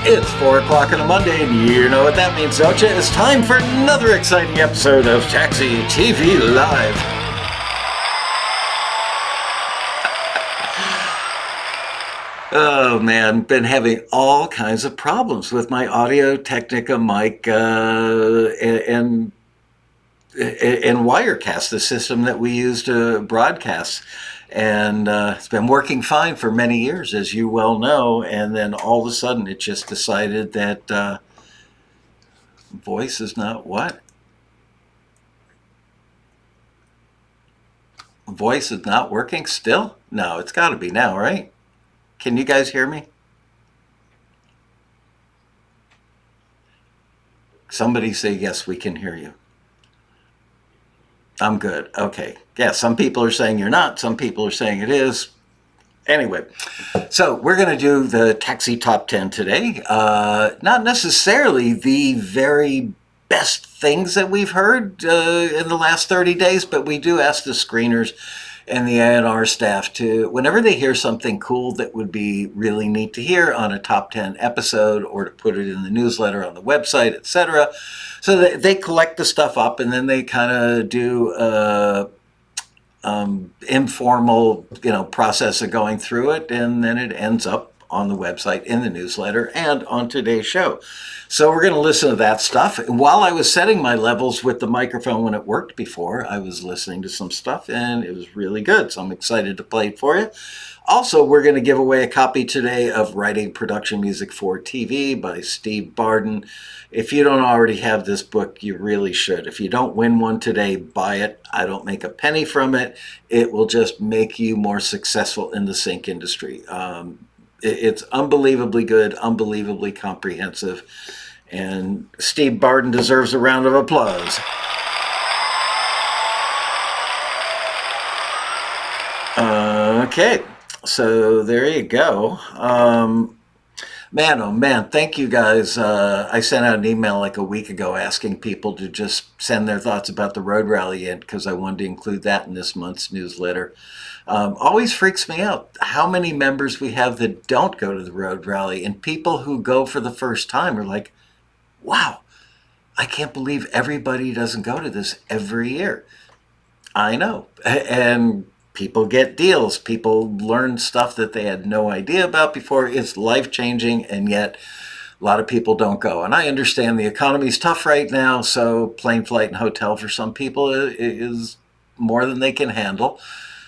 It's 4 o'clock on a Monday, and you know what that means, don't you? It's time for another exciting episode of TAXITV Live. Oh man, been having all kinds of problems with my Audio Technica mic and Wirecast, the system that we use to broadcast. And it's been working fine for many years, as you well know. And then all of a sudden, it just decided that voice is not what? Voice is not working still? No, it's got to be now, right? Can you guys hear me? Somebody say, yes, we can hear you. I'm good. Okay. Yeah, some people are saying you're not. Some people are saying it is. Anyway, so we're going to do the Taxi Top 10 today. Not necessarily the very best things that we've heard in the last 30 days, but we do ask the screeners and the A&R staff to, whenever they hear something cool that would be really neat to hear on a top 10 episode, or to put it in the newsletter on the website, etc. So they collect the stuff up, and then they kind of do informal, process of going through it, and then it ends up on the website, in the newsletter, and on today's show. So we're going to listen to that stuff. While I was setting my levels with the microphone when it worked before, I was listening to some stuff, and it was really good. So I'm excited to play it for you. Also, we're going to give away a copy today of Writing Production Music for TV by Steve Barden. If you don't already have this book, you really should. If you don't win one today, buy it. I don't make a penny from it. It will just make you more successful in the sync industry. It's unbelievably good, unbelievably comprehensive, and Steve Barden deserves a round of applause. Okay, so there you go. Man, oh man, thank you guys. I sent out an email like a week ago asking people to just send their thoughts about the road rally in, because I wanted to include that in this month's newsletter. Always freaks me out how many members we have that don't go to the road rally, and people who go for the first time are like, wow, I can't believe everybody doesn't go to this every year. I know. And people get deals. People learn stuff that they had no idea about before. It's life-changing, and yet a lot of people don't go. And I understand the economy's tough right now, so plane, flight, and hotel for some people is more than they can handle.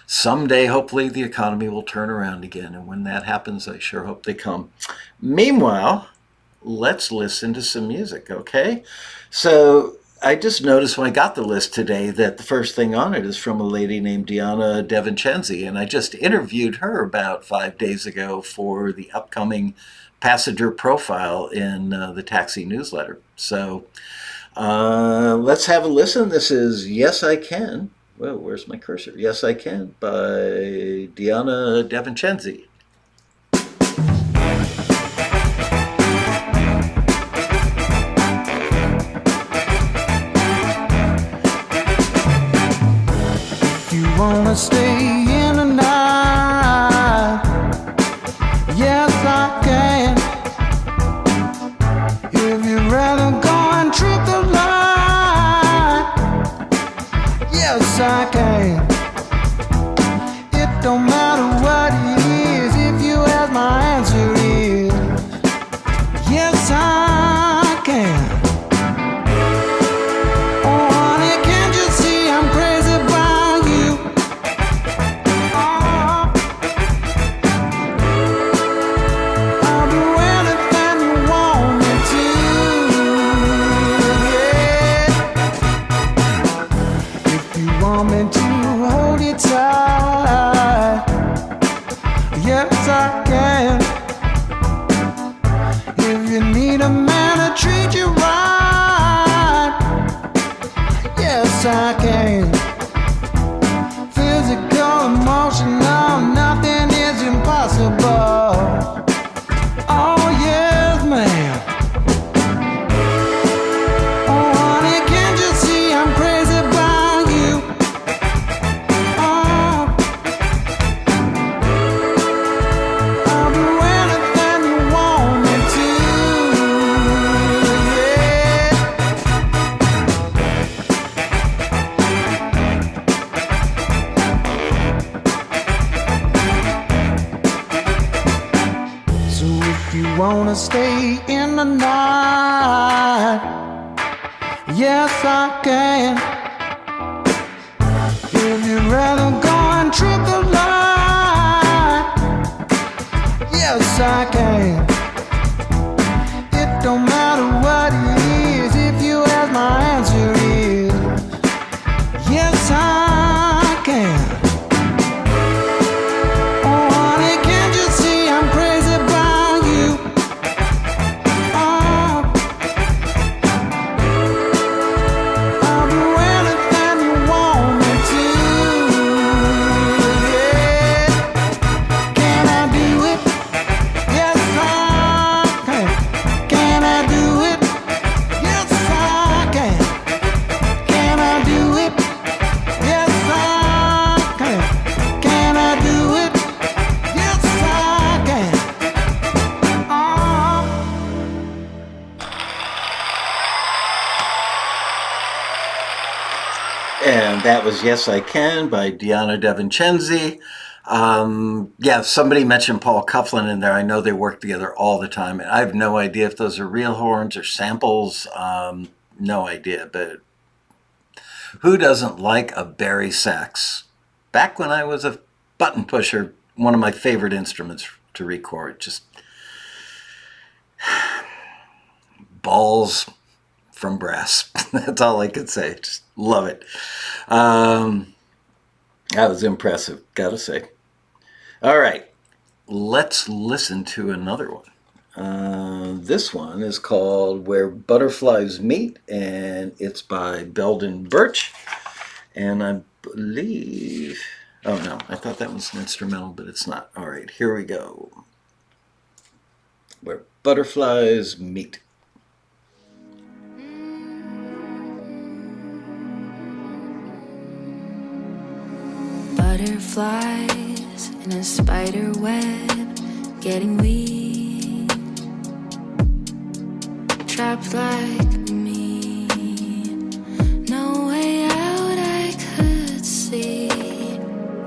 Someday, hopefully, the economy will turn around again, and when that happens, I sure hope they come. Meanwhile, let's listen to some music, okay? So I just noticed when I got the list today that the first thing on it is from a lady named Diona Devincenzi, and I just interviewed her about 5 days ago for the upcoming passenger profile in the Taxi newsletter. So let's have a listen. This is Yes I Can. Well, where's my cursor? Yes I Can by Diona Devincenzi. Wanna stay in the night? Yes, I can. If you'd rather go and trick the light, yes, I can. It don't matter what it is, if you ask, my answer is yes, I can. Oh, honey, can't you see I'm crazy about you? if you wanna stay in the night. Yes, I can. If you'd rather go and trip the light, yes, I can. It don't matter what it is, if you ask, my answer is yes, I can. Oh, honey, can't you see I'm crazy about you? Oh, I'll do anything you want me to. Yeah. Can I do it? Yes, I can. Can I do it? Yes, I can. Can I do it? Yes, I can. Can I do it? Yes, I can. Oh. And that was Yes I Can by Diona Devincenzi. Yeah, somebody mentioned Paul Coughlin in there. I know they work together all the time. And I have no idea if those are real horns or samples. No idea. But who doesn't like a Barry sax? Back when I was a button pusher, one of my favorite instruments to record. Just balls from brass. That's all I could say. Just love it. That was impressive, gotta say. All right, let's listen to another one. This one is called Where Butterflies Meet, and it's by Beldon Burch. And I believe... Oh, no, I thought that was an instrumental, but it's not. All right, here we go. Where Butterflies Meet. Butterflies in a spider web, getting weak, trapped like me. No way out I could see.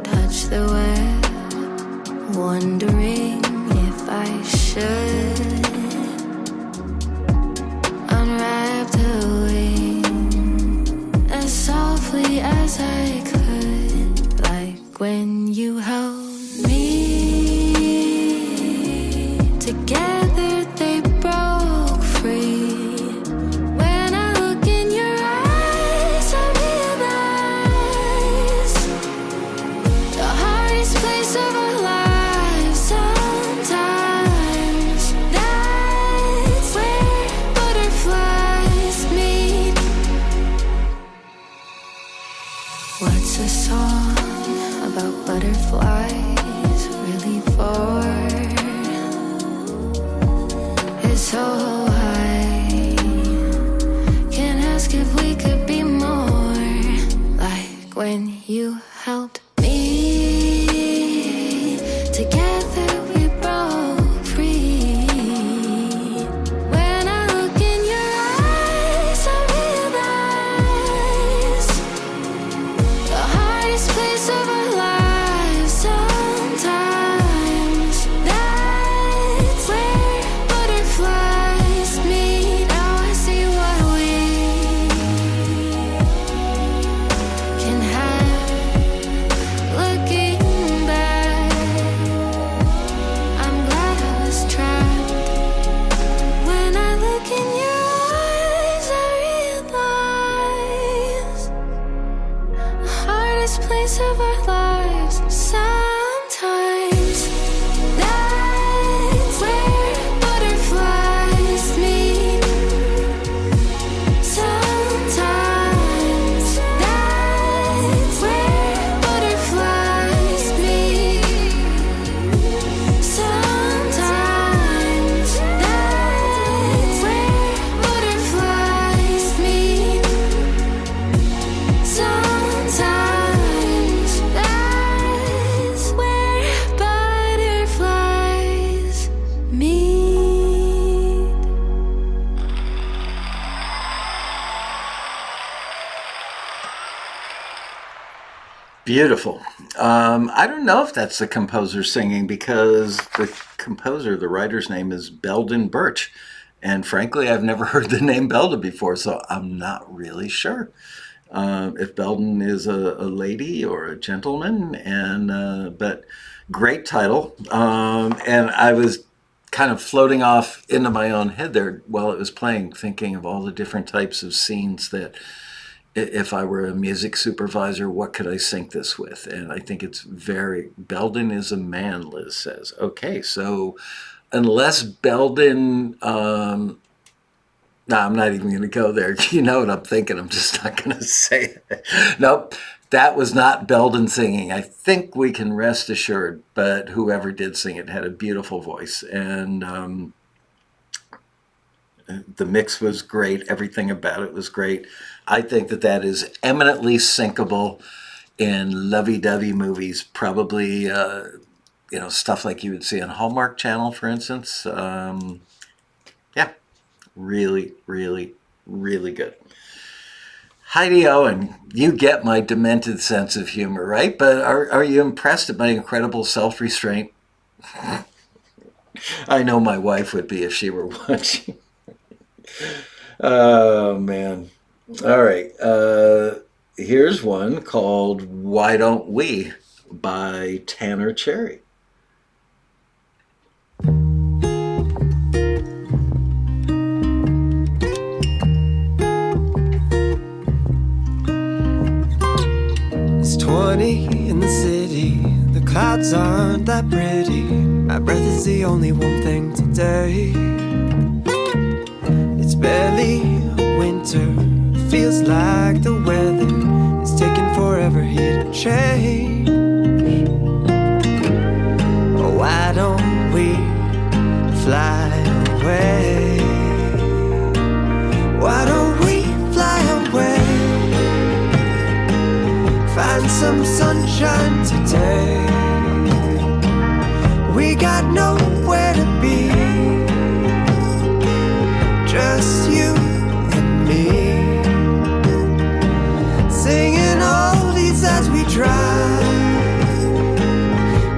Touch the web, wondering if I should unwrap the wing as softly as I could. When you held me, together they broke free. When I look in your eyes, I realize the hardest place of our lives. Sometimes that's where butterflies meet. What's a song about butterflies really for? It's so high. Can't ask if we could be more like when you helped me. Together we broke free. When I look in your eyes, I realize the hardest place of our lives. Sometimes that's where butterflies meet. Now I see what we can have. Beautiful. I don't know if that's the composer singing because the writer's name is Beldon Burch. And frankly, I've never heard the name Beldon before, so I'm not really sure if Beldon is a lady or a gentleman. But great title. And I was kind of floating off into my own head there while it was playing, thinking of all the different types of scenes that if I were a music supervisor, what could I sync this with? And I think it's Beldon is a man, Liz says. Okay, so unless Beldon, no, I'm not even going to go there. You know what I'm thinking. I'm just not going to say it. Nope, that was not Beldon singing. I think we can rest assured, but whoever did sing it had a beautiful voice. And the mix was great. Everything about it was great. I think that is eminently syncable in lovey-dovey movies. Probably, stuff like you would see on Hallmark Channel, for instance. Yeah, really, really, really good. Heidi Owen, you get my demented sense of humor, right? But are you impressed at my incredible self-restraint? I know my wife would be if she were watching. Oh, man. All right. Here's one called Why Don't We by Tanner Cherry. It's 20 in the city, the clouds aren't that pretty. My breath is the only warm thing today. It's barely winter, feels like the weather is taking forever here to change. Why don't we fly away? Why don't we fly away? Find some sunshine today. We got nowhere to be, just you and me, singing oldies as we drive.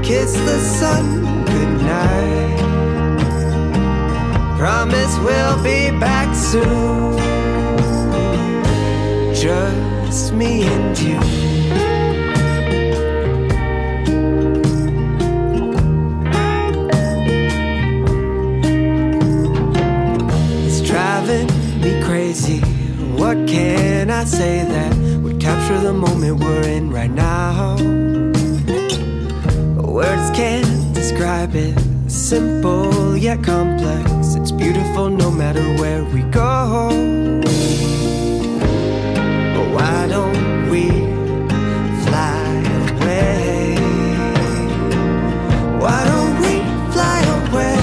Kiss the sun goodnight. Promise we'll be back soon, just me and you. Crazy. What can I say that would capture the moment we're in right now? Words can't describe it. Simple yet complex. It's beautiful no matter where we go. But why don't we fly away? Why don't we fly away?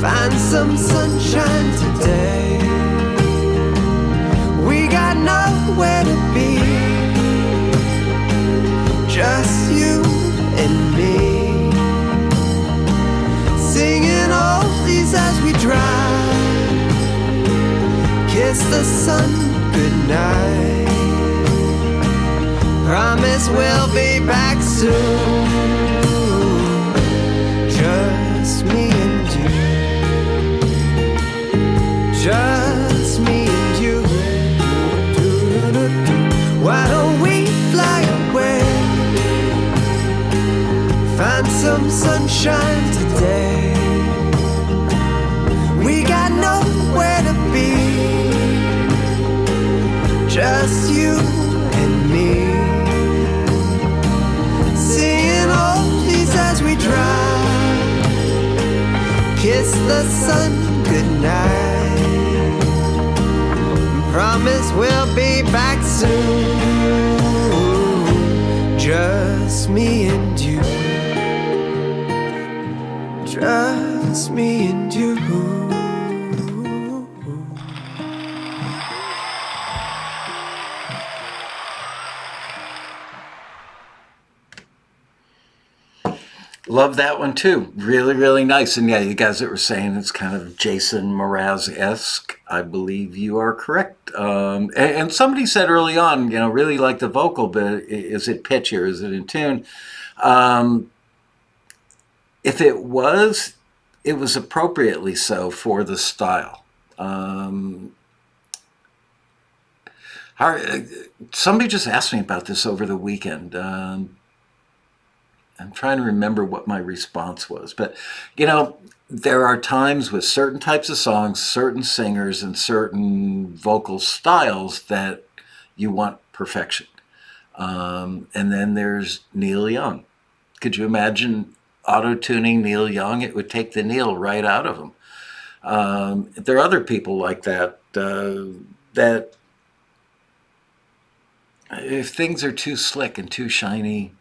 Find some sunshine today. We got nowhere to be, just you and me, singing oldies as we drive. Kiss the sun goodnight. Promise we'll be back soon, just me and you. Just me and you. Why don't we fly away? Find some sunshine today. We got nowhere to be, just you and me, singing oldies as we drive. Kiss the sun goodnight. Promise we'll be back soon, just me and you, just me and you. Love that one too. Really, really nice. And yeah, you guys that were saying it's kind of Jason Mraz-esque, I believe you are correct. And somebody said early on, really like the vocal, but is it pitch or is it in tune? If it was appropriately so for the style. Somebody just asked me about this over the weekend. I'm trying to remember what my response was, but there are times with certain types of songs, certain singers, and certain vocal styles that you want perfection. And then there's Neil Young. Could you imagine auto-tuning Neil Young? It would take the Neil right out of him. There are other people like that, that if things are too slick and too shiny,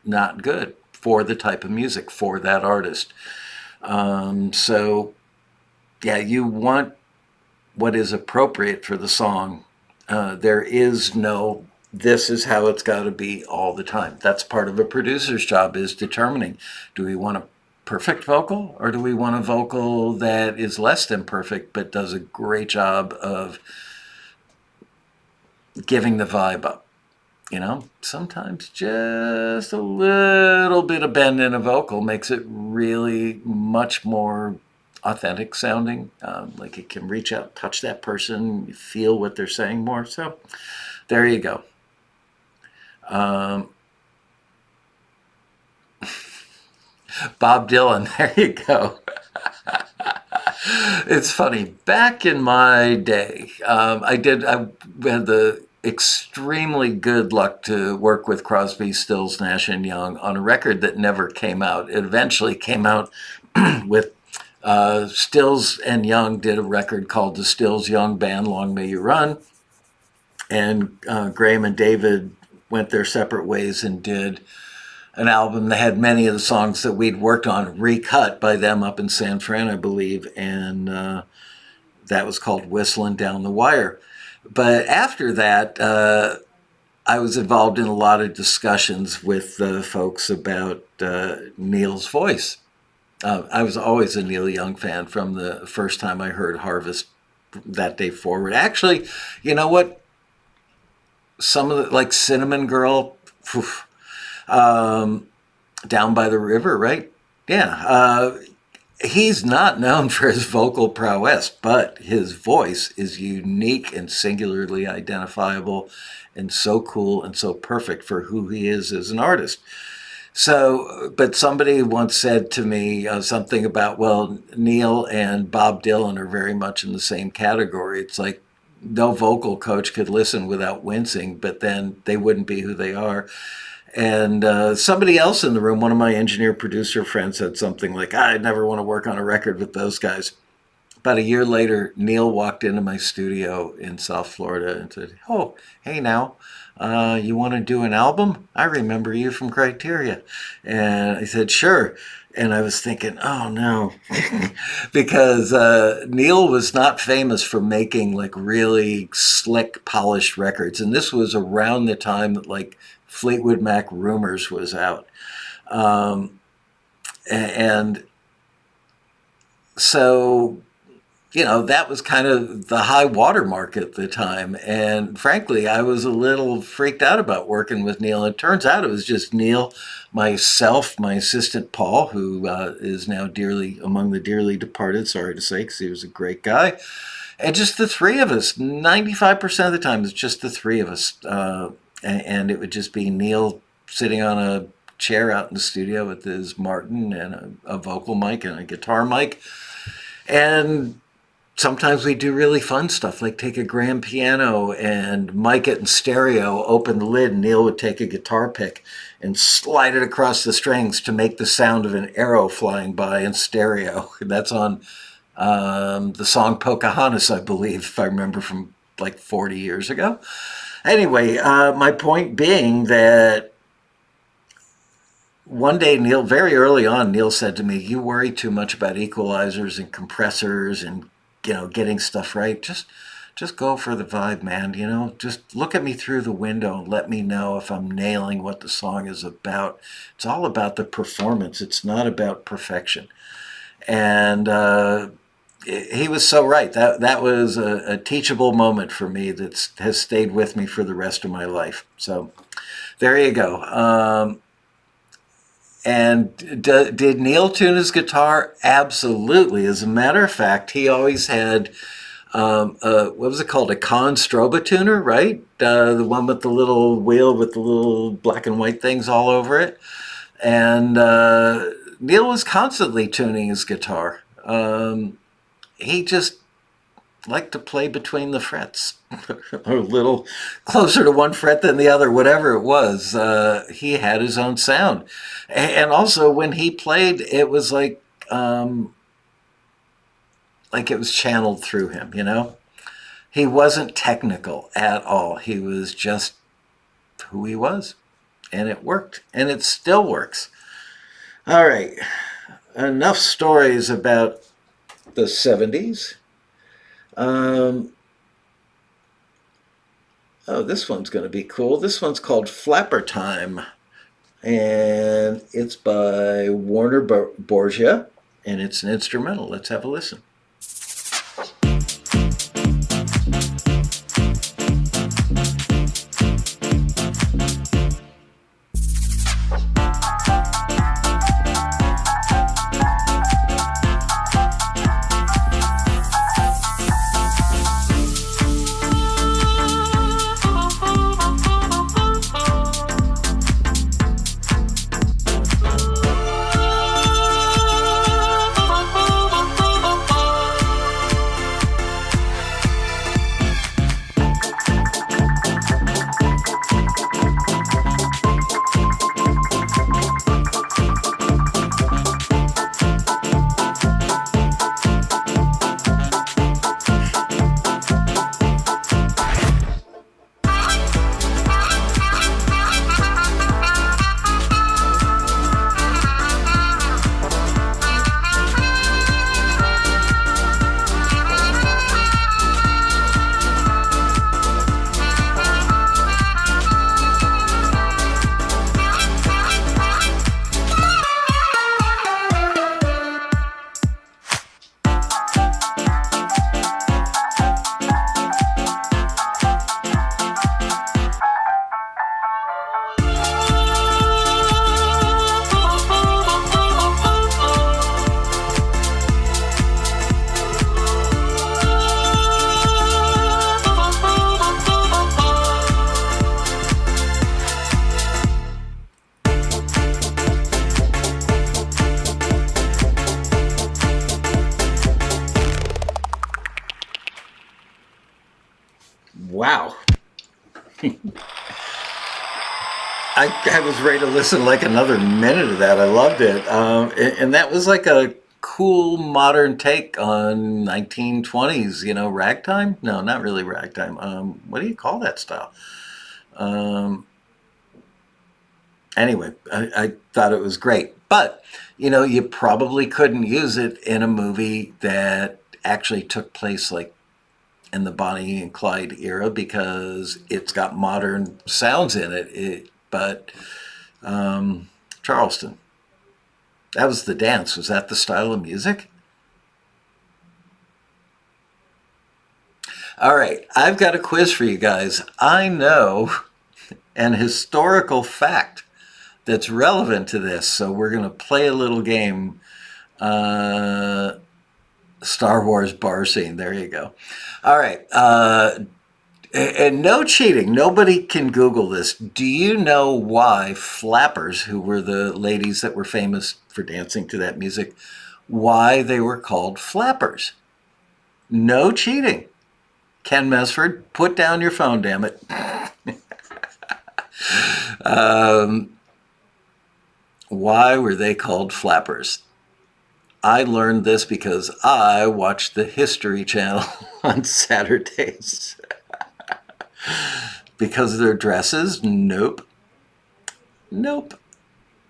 not good for the type of music for that artist. So yeah, you want what is appropriate for the song. There is no, this is how it's got to be all the time. That's part of a producer's job, is determining, do we want a perfect vocal or do we want a vocal that is less than perfect but does a great job of giving the vibe up. Sometimes just a little bit of bend in a vocal makes it really much more authentic sounding. Like it can reach out, touch that person, feel what they're saying more. So there you go. Bob Dylan, there you go. It's funny. Back in my day, I had the extremely good luck to work with Crosby, Stills, Nash and Young on a record that never came out. It eventually came out with Stills and Young did a record called the Stills Young Band, Long May You Run. And Graham and David went their separate ways and did an album that had many of the songs that we'd worked on recut by them up in San Fran, I believe. And that was called Whistling Down the Wire. But after that, I was involved in a lot of discussions with folks about Neil's voice. I was always a Neil Young fan from the first time I heard Harvest that day forward. Actually, you know what? Some of the, like Cinnamon Girl, Down by the River, right? Yeah. He's not known for his vocal prowess, but his voice is unique and singularly identifiable and so cool and so perfect for who he is as an artist. So, but somebody once said to me something about, well, Neil and Bob Dylan are very much in the same category. It's like no vocal coach could listen without wincing, but then they wouldn't be who they are. And somebody else in the room, one of my engineer-producer friends, said something like, I never want to work on a record with those guys. About a year later, Neil walked into my studio in South Florida and said, oh, hey now, you want to do an album? I remember you from Criteria. And I said, sure. And I was thinking, oh no, because Neil was not famous for making like really slick, polished records. And this was around the time that like Fleetwood Mac Rumors was out. And so, that was kind of the high watermark at the time. And frankly, I was a little freaked out about working with Neil. It turns out it was just Neil, myself, my assistant Paul, who is now among the dearly departed, sorry to say, because he was a great guy. And just the three of us, 95% of the time, it's just the three of us. And it would just be Neil sitting on a chair out in the studio with his Martin and a vocal mic and a guitar mic. And sometimes we do really fun stuff, like take a grand piano and mic it in stereo, open the lid, and Neil would take a guitar pick and slide it across the strings to make the sound of an arrow flying by in stereo. That's on the song Pocahontas, I believe, if I remember, from like 40 years ago. Anyway, my point being that one day very early on, Neil said to me, you worry too much about equalizers and compressors and, getting stuff right. Just just go for the vibe, man. Just look at me through the window and let me know if I'm nailing what the song is about. It's all about the performance. It's not about perfection. And he was so right. That was a teachable moment for me that has stayed with me for the rest of my life. So there you go. And did Neil tune his guitar? Absolutely. As a matter of fact, he always had, what was it called? A Conn Stroba tuner, right? The one with the little wheel with the little black and white things all over it. And Neil was constantly tuning his guitar. He just liked to play between the frets, or a little closer to one fret than the other, whatever it was. He had his own sound. And also when he played, it was like it was channeled through him, He wasn't technical at all. He was just who he was. And it worked. And it still works. All right. Enough stories about the 70s. Oh, this one's going to be cool. This one's called Flappertime. And it's by Warner Borgia. And it's an instrumental. Let's have a listen. Wow. I was ready to listen like another minute of that. I loved it. And that was like a cool modern take on 1920s, ragtime? No, not really ragtime. What do you call that style? Anyway, I thought it was great. But, you probably couldn't use it in a movie that actually took place like in the Bonnie and Clyde era because it's got modern sounds in it. But Charleston, that was the dance. Was that the style of music? All right, I've got a quiz for you guys. I know an historical fact that's relevant to this, so we're going to play a little game. Star Wars bar scene. There you go. All right. And no cheating. Nobody can Google this. Do you know why flappers, who were the ladies that were famous for dancing to that music, why they were called flappers? No cheating. Ken Mesford, put down your phone, damn it. Why were they called flappers? I learned this because I watched the History Channel on Saturdays. Because of their dresses? Nope. Nope.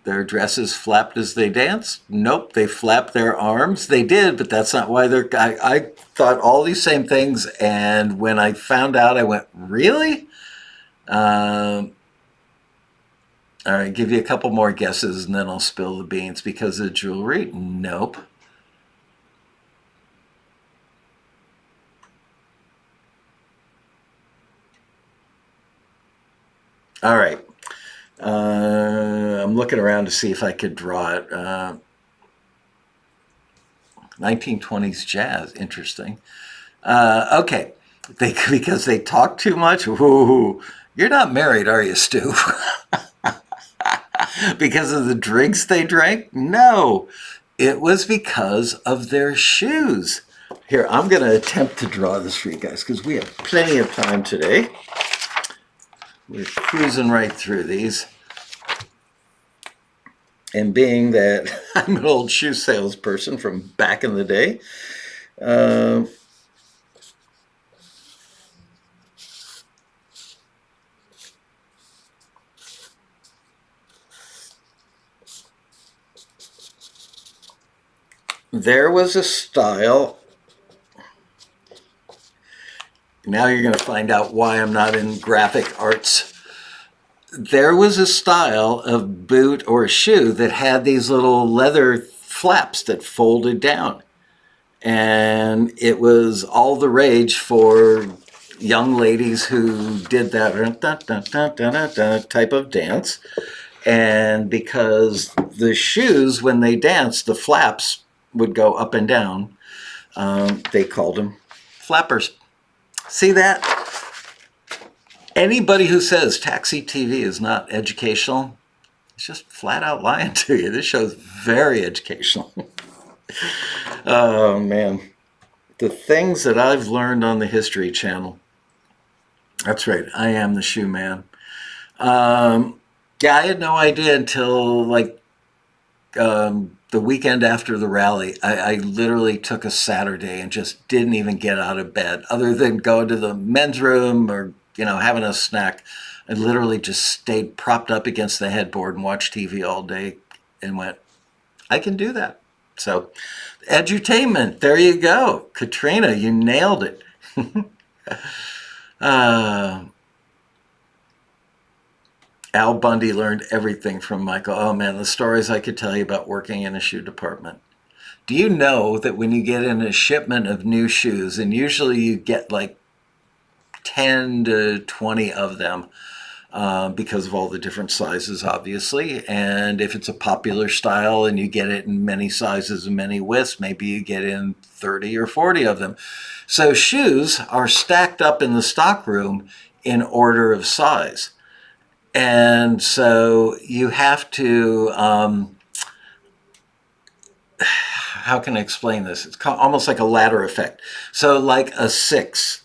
their dresses flapped as they danced? Nope, they flapped their arms. They did, but that's not why they're... I thought all these same things, and when I found out, I went, really? All right, give you a couple more guesses, and then I'll spill the beans. Because of the jewelry? Nope. All right. I'm looking around to see if I could draw it. 1920s jazz, interesting. Okay, because they talk too much. Ooh, you're not married, are you, Stu? Because of the drinks they drank? No, it was because of their shoes. Here, I'm going to attempt to draw this for you guys because we have plenty of time today. We're cruising right through these. And being that I'm an old shoe salesperson from back in the day, there was a style. Now you're going to find out why I'm not in graphic arts. There was a style of boot or shoe that had these little leather flaps that folded down. And it was all the rage for young ladies who did that type of dance. And because the shoes, when they danced, the flaps would go up and down, they called them flappers. See that? Anybody who says TAXITV is not educational, it's just flat out lying to you. This show's very educational. Oh, man. The things that I've learned on the History Channel. That's right. I am the shoe man. Yeah, I had no idea until like the weekend after the rally. I literally took a Saturday and just didn't even get out of bed other than go to the men's room or, having a snack. I literally just stayed propped up against the headboard and watched TV all day and went, I can do that. So, edutainment, there you go. Katrina, you nailed it. Al Bundy learned everything from Michael. Oh man, the stories I could tell you about working in a shoe department. Do you know that when you get in a shipment of new shoes, and usually you get like 10 to 20 of them, because of all the different sizes, obviously. And if it's a popular style and you get it in many sizes and many widths, maybe you get in 30 or 40 of them. So shoes are stacked up in the stockroom in order of size. And so you have to, how can I explain this? It's almost like a ladder effect. So like a 6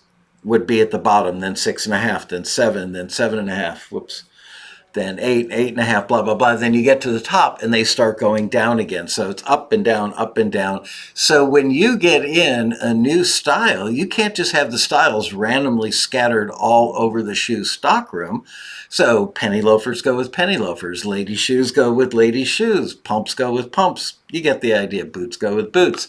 would be at the bottom, then 6.5, then 7, then 7.5, whoops, then 8, 8.5, blah, blah, blah. Then you get to the top and they start going down again. So it's up and down, up and down. So when you get in a new style, you can't just have the styles randomly scattered all over the shoe stockroom. So penny loafers go with penny loafers, lady shoes go with lady shoes, pumps go with pumps. You get the idea, boots go with boots.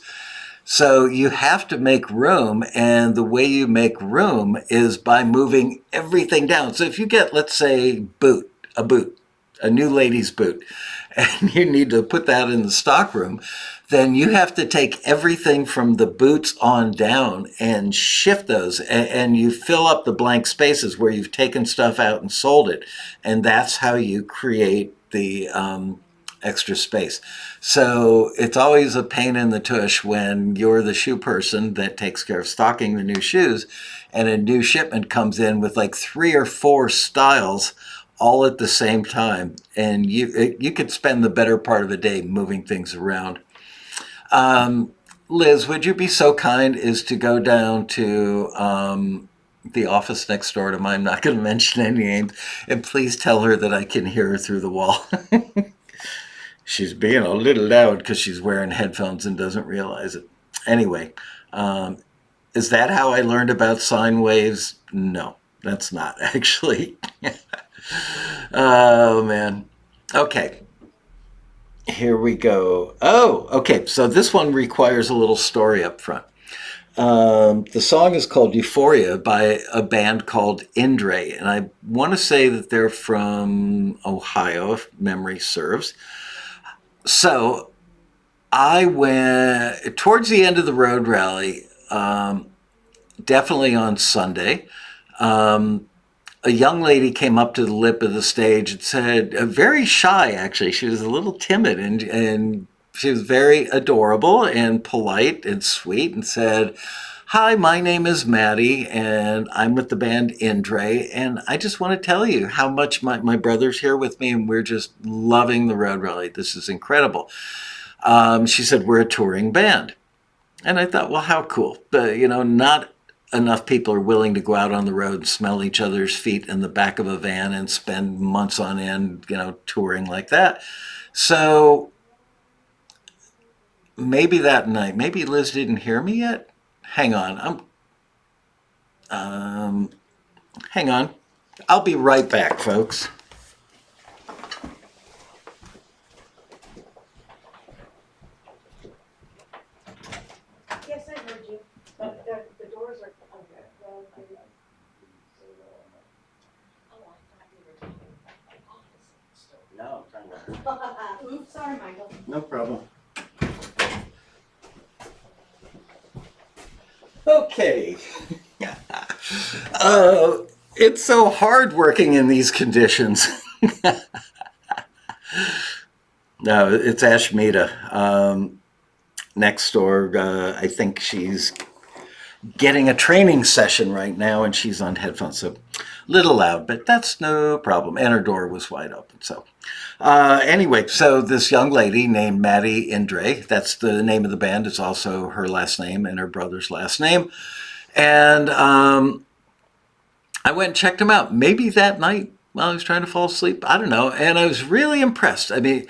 So you have to make room, and the way you make room is by moving everything down. So if you get, let's say, a new lady's boot, and you need to put that in the stockroom, then you have to take everything from the boots on down and shift those, and you fill up the blank spaces where you've taken stuff out and sold it. And that's how you create the extra space. So it's always a pain in the tush when you're the shoe person that takes care of stocking the new shoes, and a new shipment comes in with like 3 or 4 styles all at the same time, and you could spend the better part of a day moving things around. Liz, would you be so kind as to go down to the office next door to mine? I'm not going to mention any names, and please tell her that I can hear her through the wall. She's being a little loud because she's wearing headphones and doesn't realize it. Anyway, is that how I learned about sine waves? No, that's not actually. Oh, man. Okay. Here we go. Oh, okay. So this one requires a little story up front. The song is called Euphoria by a band called Indre, and I want to say that they're from Ohio, if memory serves. So I went towards the end of the road rally, definitely on Sunday. A young lady came up to the lip of the stage and said, very shy actually, she was a little timid, and she was very adorable and polite and sweet, and said, "Hi, my name is Maddie and I'm with the band Indre, and I just want to tell you how much my brother's here with me and we're just loving the road rally. This is incredible." She said, "We're a touring band." And I thought, well, how cool. But, not enough people are willing to go out on the road and smell each other's feet in the back of a van and spend months on end, touring like that. So maybe that night, maybe Liz didn't hear me yet. Hang on. Hang on. I'll be right back, folks. Yes, I heard you, but the doors are, okay, well, I know. Oh, I thought you were talking about my office. No, Oops, sorry, Michael. no problem. Okay. It's so hard working in these conditions. No, it's Ashmita. Next door, I think she's getting a training session right now and she's on headphones, so a little loud, but that's no problem. And her door was wide open. So anyway, so this young lady named Maddie Indre, that's the name of the band, it's also her last name and her brother's last name. And I went and checked them out. Maybe that night while I was trying to fall asleep, I don't know. And I was really impressed. I mean,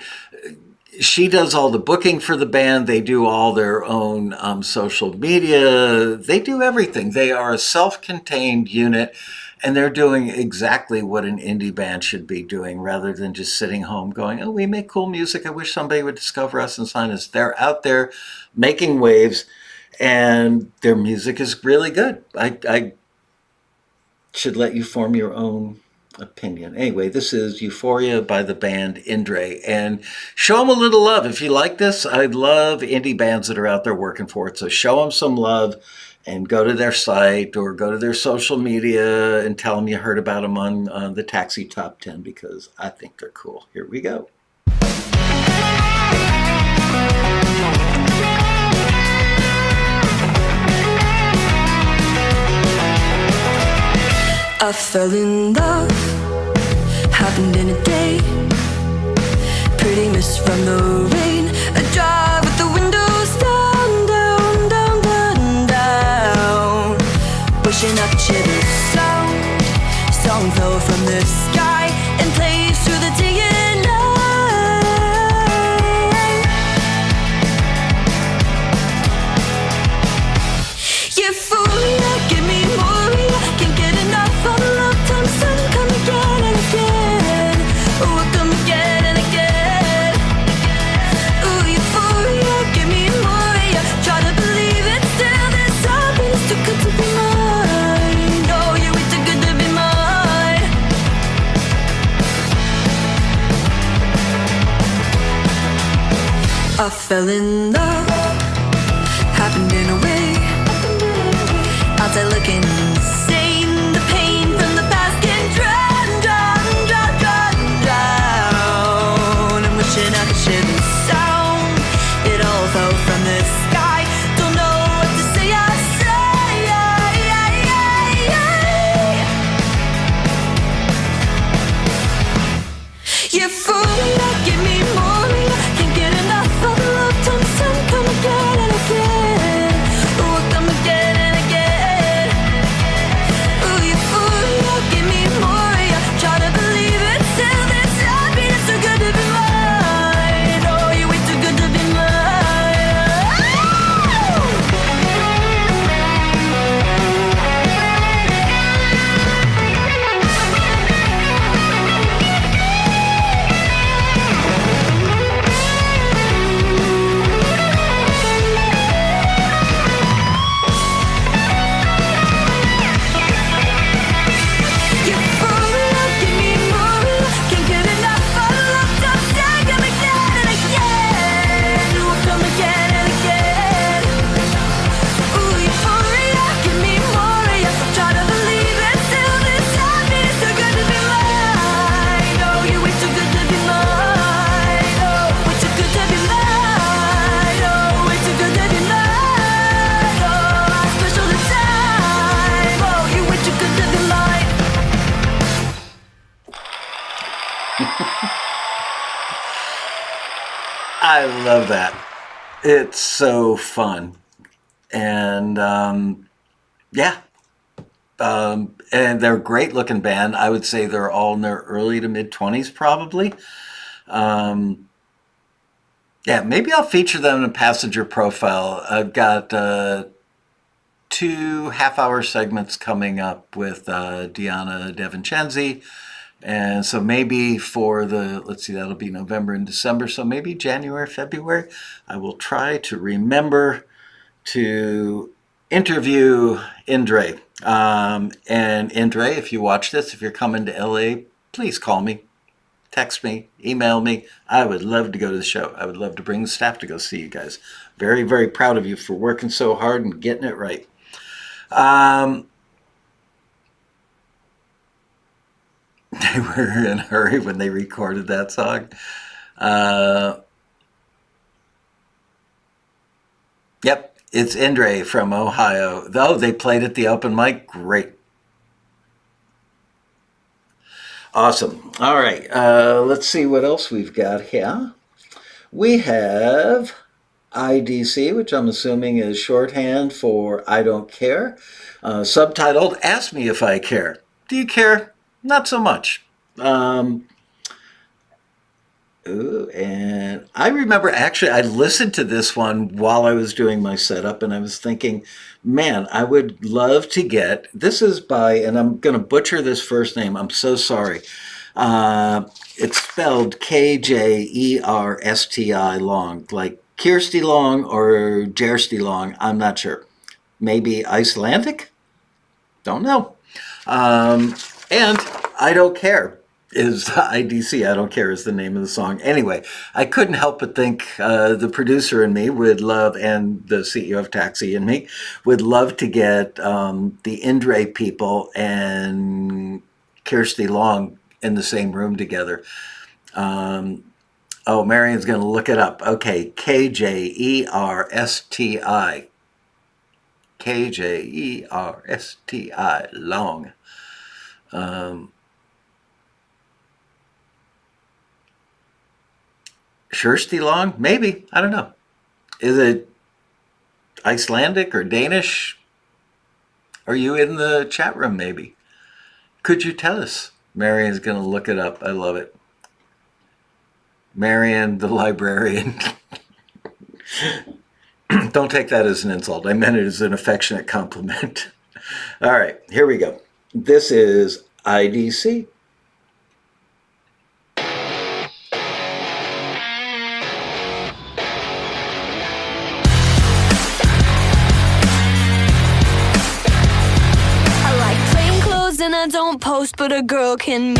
she does all the booking for the band. They do all their own social media. They do everything. They are a self-contained unit, and they're doing exactly what an indie band should be doing, rather than just sitting home going, "Oh, we make cool music. I wish somebody would discover us and sign us." They're out there making waves, and their music is really good. I should let you form your own opinion. Anyway, this is Euphoria by the band Indre, and show them a little love. If you like this, I love indie bands that are out there working for it, so show them some love and go to their site or go to their social media and tell them you heard about them on the Taxi Top 10, because I think they're cool. Here we go. I fell in love, happened in a day. Pretty mist from the rain, a drive with the windows down, down, down, down, down. Wishing I could share this sound. Song fell from the sky and plays through the day and night. Euphoria, give me more. Can't get enough of the love time sun. Come again and again. Oh, come again and again. Ooh, euphoria, give me more. Yeah. Try to believe it still. This happiness too good to be mine. Oh, you're way too good to be mine. I fell in love, happened in a way. Outside looking insane. The pain from the past can drown, drown, drown, drown, drown. I'm wishing I could share this sound. It all fell from the sky. Don't know what to say. I say, euphoria, give me more. Can't get enough of the love time sun. I love that. It's so fun. And yeah. And they're a great looking band. I would say they're all in their early to mid 20s probably. Yeah, maybe I'll feature them in a passenger profile. I've got 2 half-hour segments coming up with Diona Devincenzi. And so maybe for the, let's see, that'll be November and December. So maybe January, February, I will try to remember to interview Indre. And Indre, if you watch this, if you're coming to LA, please call me. Text me, email me. I would love to go to the show. I would love to bring the staff to go see you guys. Very, very proud of you for working so hard and getting it right. They were in a hurry when they recorded that song. Yep, it's Indre from Ohio. Though they played at the open mic, great. Awesome. All right, let's see what else we've got here. We have IDC, which I'm assuming is shorthand for I don't care. Subtitled, Ask Me If I Care. Do you care? Not so much. And I remember actually I listened to this one while I was doing my setup, and I was thinking, man, I would love to get, this is by, and I'm going to butcher this first name, I'm so sorry. It's spelled Kjersti Long, like Kjersti Long or Kjersti Long, I'm not sure. Maybe Icelandic? Don't know. And I Don't Care is IDC. I Don't Care is the name of the song. Anyway, I couldn't help but think the producer and me would love, and the CEO of Taxi and me would love to get the Indre people and Kjersti Long in the same room together. Oh, Marion's going to look it up. Okay, Kjersti. Kjersti Long. Kjersti Long? Maybe. I don't know. Is it Icelandic or Danish? Are you in the chat room maybe? Could you tell us? Marion's going to look it up. I love it. Marion, the librarian. Don't take that as an insult. I meant it as an affectionate compliment. All right, here we go. This is IDC. And I don't post, but a girl can meme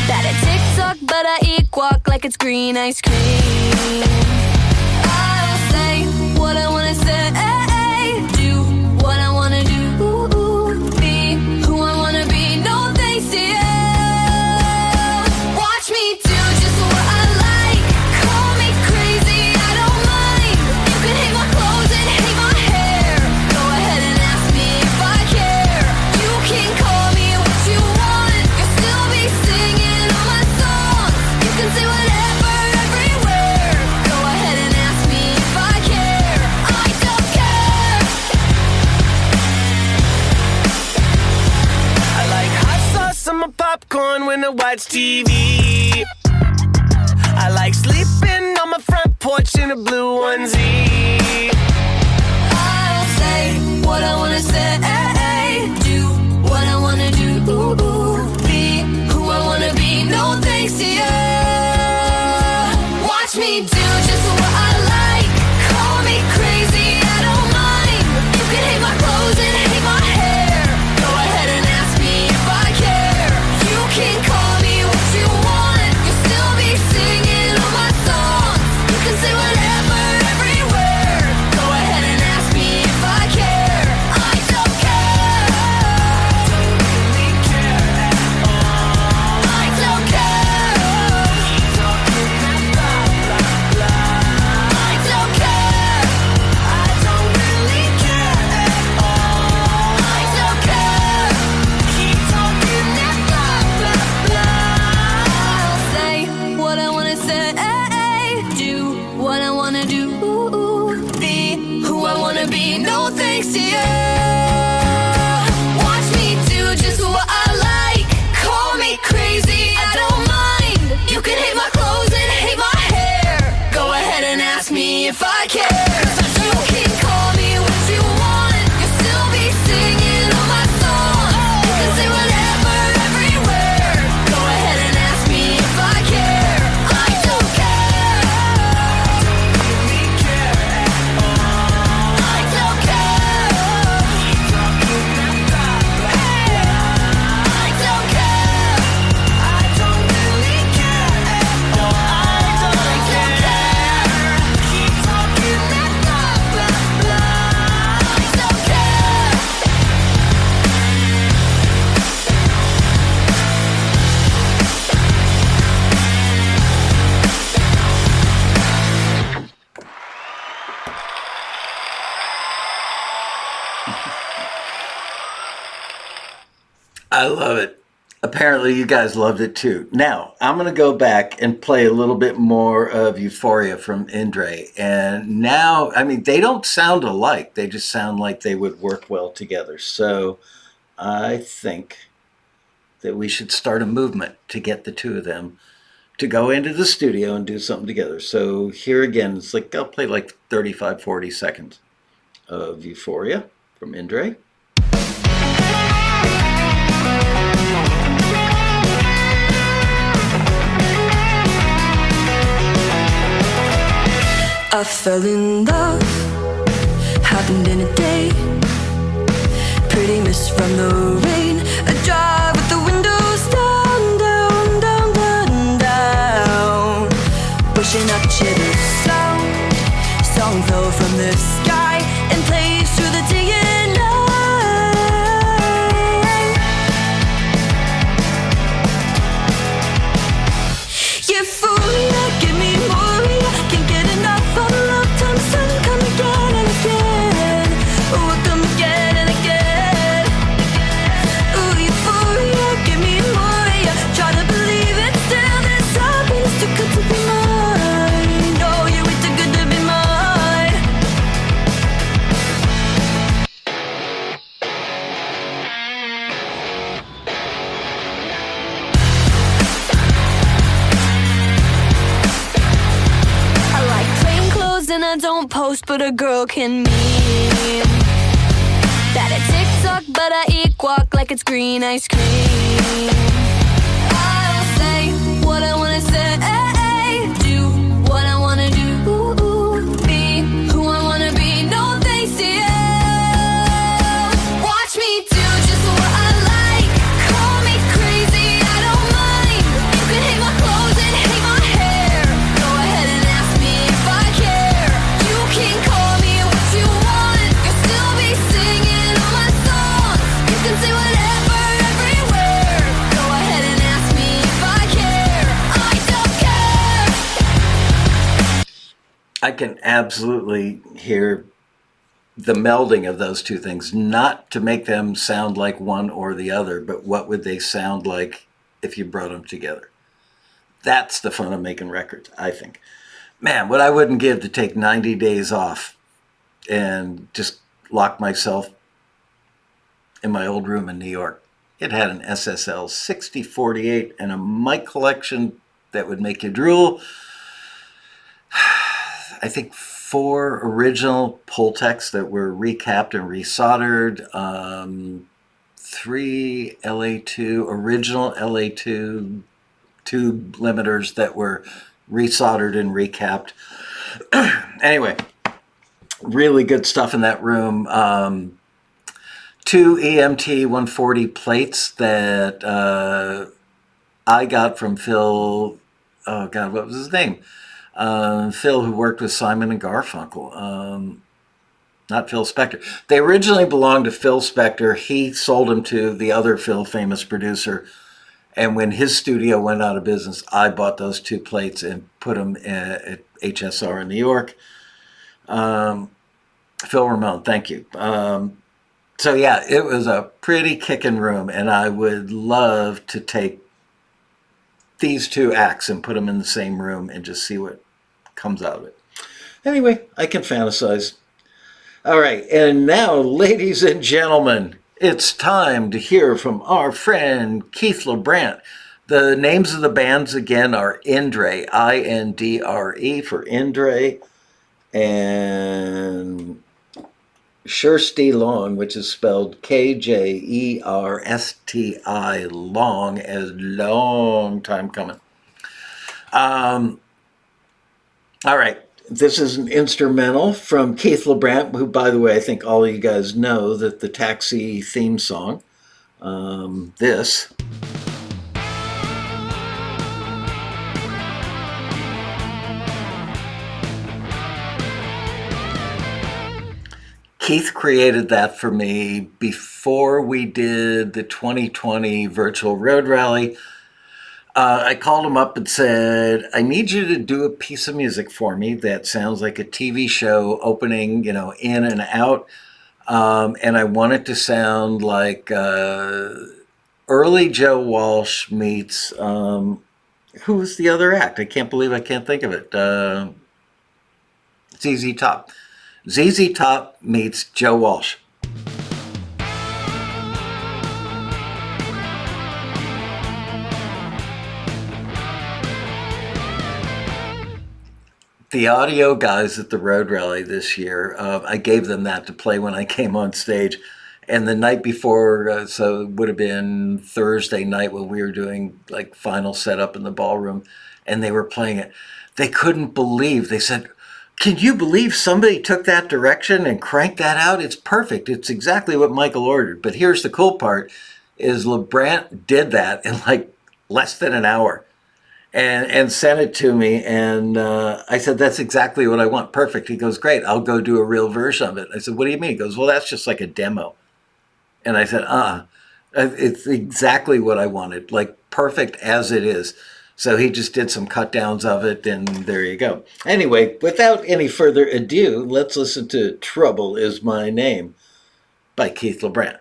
that at TikTok, but I eat guac like it's green ice cream. I'll say what I wanna say, do what I wanna do, be who I wanna be. No thanks to you. Watch me do just what I like. Call me crazy, I don't mind. You can hate my clothes and hate my hair. Go ahead and ask me if I care. You can call me what you want. You'll still be singing all my songs. You can say whatever everywhere. Go ahead and ask me if I care. I don't care. I like hot sauce on my popcorn when I watch TV. I like sleeping on my front porch in a blue onesie. I'll say what I wanna say, do what I wanna do, be who I wanna be. No thanks to you. Watch me do just what I like. Call me crazy, I don't mind. You can hate my clothes and hate my hair. Go ahead and ask me if I care. You can call me what you want. You'll still be singing all my songs. You can say whatever everywhere. I care. You can call me what you want. You'll still be singing all my songs. You can say whatever, everywhere. Go ahead and ask me if I care. I don't care. I don't care. I don't care. I don't really care at all. I don't care. Keep talking that blah blah blah. I don't care. I love it. Apparently, you guys loved it too. Now, I'm going to go back and play a little bit more of Euphoria from Indre. And now, I mean, they don't sound alike. They just sound like they would work well together. So I think that we should start a movement to get the two of them to go into the studio and do something together. So here again, it's like I'll play like 35, 40 seconds of Euphoria from Indre. I fell in love, happened in a day. Pretty miss from the rain. A drive with the windows down, down, down, down, down. Pushing up chitter sound. Song fell from the sky and plays through the day and night. Euphoria, give me more. Can't get enough of love time sun. Come again and again. Oh, come again and again. Ooh, euphoria, give me more. Try to believe it still. This happiness too good to be mine. No, you ain't too good to be mine. I like plain clothes and I don't post, but a girl can meme that I TikTok, but I eat guac like it's green ice cream. I'll say what I wanna say, do what I wanna do, be who I wanna be. No thanks to you. Watch me do just what I like. Call me crazy, I don't mind. You can hate my clothes and hate my hair. Go ahead and ask me if I care. You can call me what you want. You'll still be singing all my songs. You can say whatever, everywhere. Go ahead and ask me if I care. I don't care. I can absolutely hear the melding of those two things, not to make them sound like one or the other, but what would they sound like if you brought them together? That's the fun of making records, I think. Man, what I wouldn't give to take 90 days off and just lock myself in my old room in New York. It had an SSL 6048 and a mic collection that would make you drool. I think 4 original Pultecs that were recapped and resoldered, 3 LA2, original LA2 tube limiters that were resoldered and recapped. Anyway, really good stuff in that room. 2 EMT 140 plates that I got from Phil. Oh God, what was his name? Phil, who worked with Simon and Garfunkel. Not Phil Spector. They originally belonged to Phil Spector. He sold them to the other Phil, famous producer. And when his studio went out of business, I bought those 2 plates and put them at HSR in New York. Phil Ramone, thank you. So yeah, it was a pretty kicking room, and I would love to take these 2 acts and put them in the same room and just see what comes out of it. Anyway, I can fantasize. All right, and now, ladies and gentlemen, it's time to hear from our friend Keith Lubrant. The names of the bands again are Indre, I-N-D-R-E for Indre, and Kjersti Long, which is spelled Kjersti Long, as long time coming. All right. This is an instrumental from Keith Lubrant, who, by the way, I think all of you guys know that the Taxi theme song. This. Keith created that for me before we did the 2020 virtual road rally. I called him up and said, I need you to do a piece of music for me that sounds like a TV show opening, in and out. And I want it to sound like early Joe Walsh meets, who was the other act? I can't believe I can't think of it. ZZ Top. ZZ Top meets Joe Walsh. The audio guys at the road rally this year, I gave them that to play when I came on stage. And the night before, so it would have been Thursday night when we were doing like final setup in the ballroom, and they were playing it. They couldn't believe. They said, can you believe somebody took that direction and cranked that out? It's perfect. It's exactly what Michael ordered. But here's the cool part, is Lubrant did that in like less than an hour. And sent it to me, and I said, that's exactly what I want. Perfect. He goes, great, I'll go do a real version of it. I said, what do you mean? He goes, well, that's just like a demo. And I said, it's exactly what I wanted, like perfect as it is. So he just did some cut downs of it, and there you go. Anyway, without any further ado, let's listen to Trouble Is My Name by Keith Lubrant.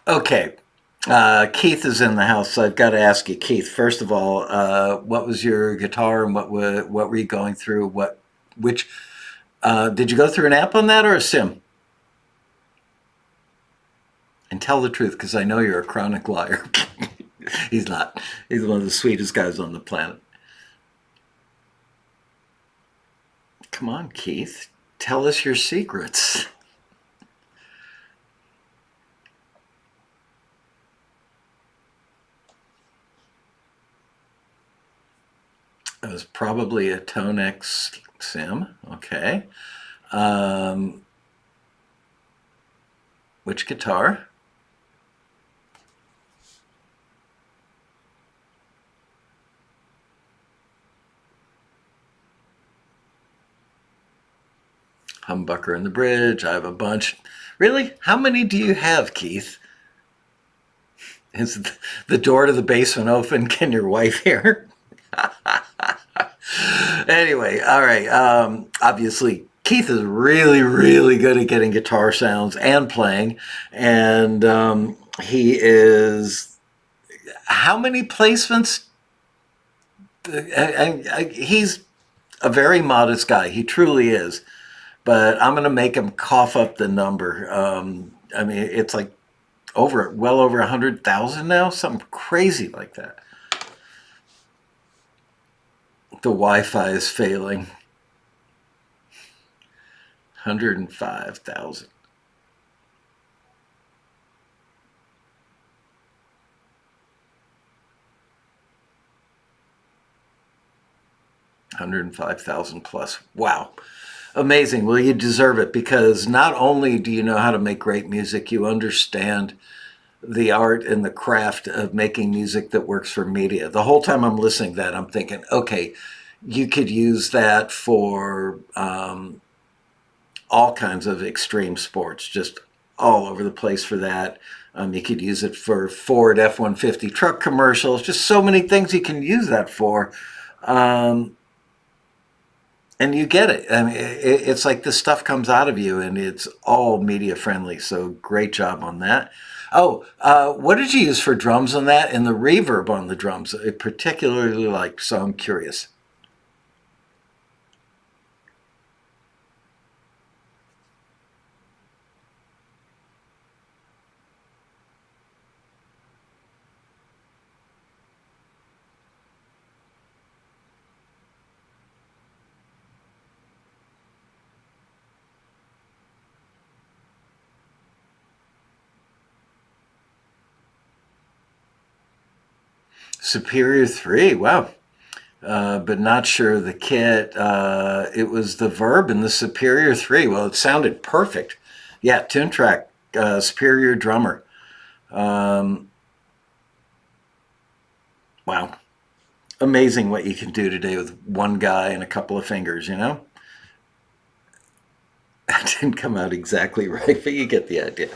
Okay. Keith is in the house, so I've got to ask you, Keith. First of all, what was your guitar, and what were you going through? Which did you go through an amp on that, or a sim? And tell the truth, because I know you're a chronic liar. He's not. He's one of the sweetest guys on the planet. Come on, Keith. Tell us your secrets. It was probably a Tone X sim. Okay. Which guitar? humbucker in the bridge. I have a bunch. Really? How many do you have, Keith? Is the door to the basement open? Can your wife hear? Anyway, all right. Obviously, Keith is really, really good at getting guitar sounds and playing. And he is... How many placements? He's a very modest guy. He truly is. But I'm going to make him cough up the number. I mean, it's like well over 100,000 now, something crazy like that. The Wi-Fi is failing. 105,000. $105,000 plus. Wow. Amazing. Well, you deserve it, because not only do you know how to make great music, you understand the art and the craft of making music that works for media. The whole time I'm listening to that, I'm thinking, okay, you could use that for all kinds of extreme sports, just all over the place for that. You could use it for Ford F-150 truck commercials, just so many things you can use that for. And you get it. I mean, it's like this stuff comes out of you, and it's all media friendly. So great job on that. Oh, what did you use for drums on that? And the reverb on the drums, I particularly liked, so I'm curious. Superior 3, wow. But not sure the kit. It was the Verb and the Superior 3. Well, it sounded perfect. Yeah, tune track, Superior drummer. Wow. Amazing what you can do today with one guy and a couple of fingers, you know? That didn't come out exactly right, but you get the idea.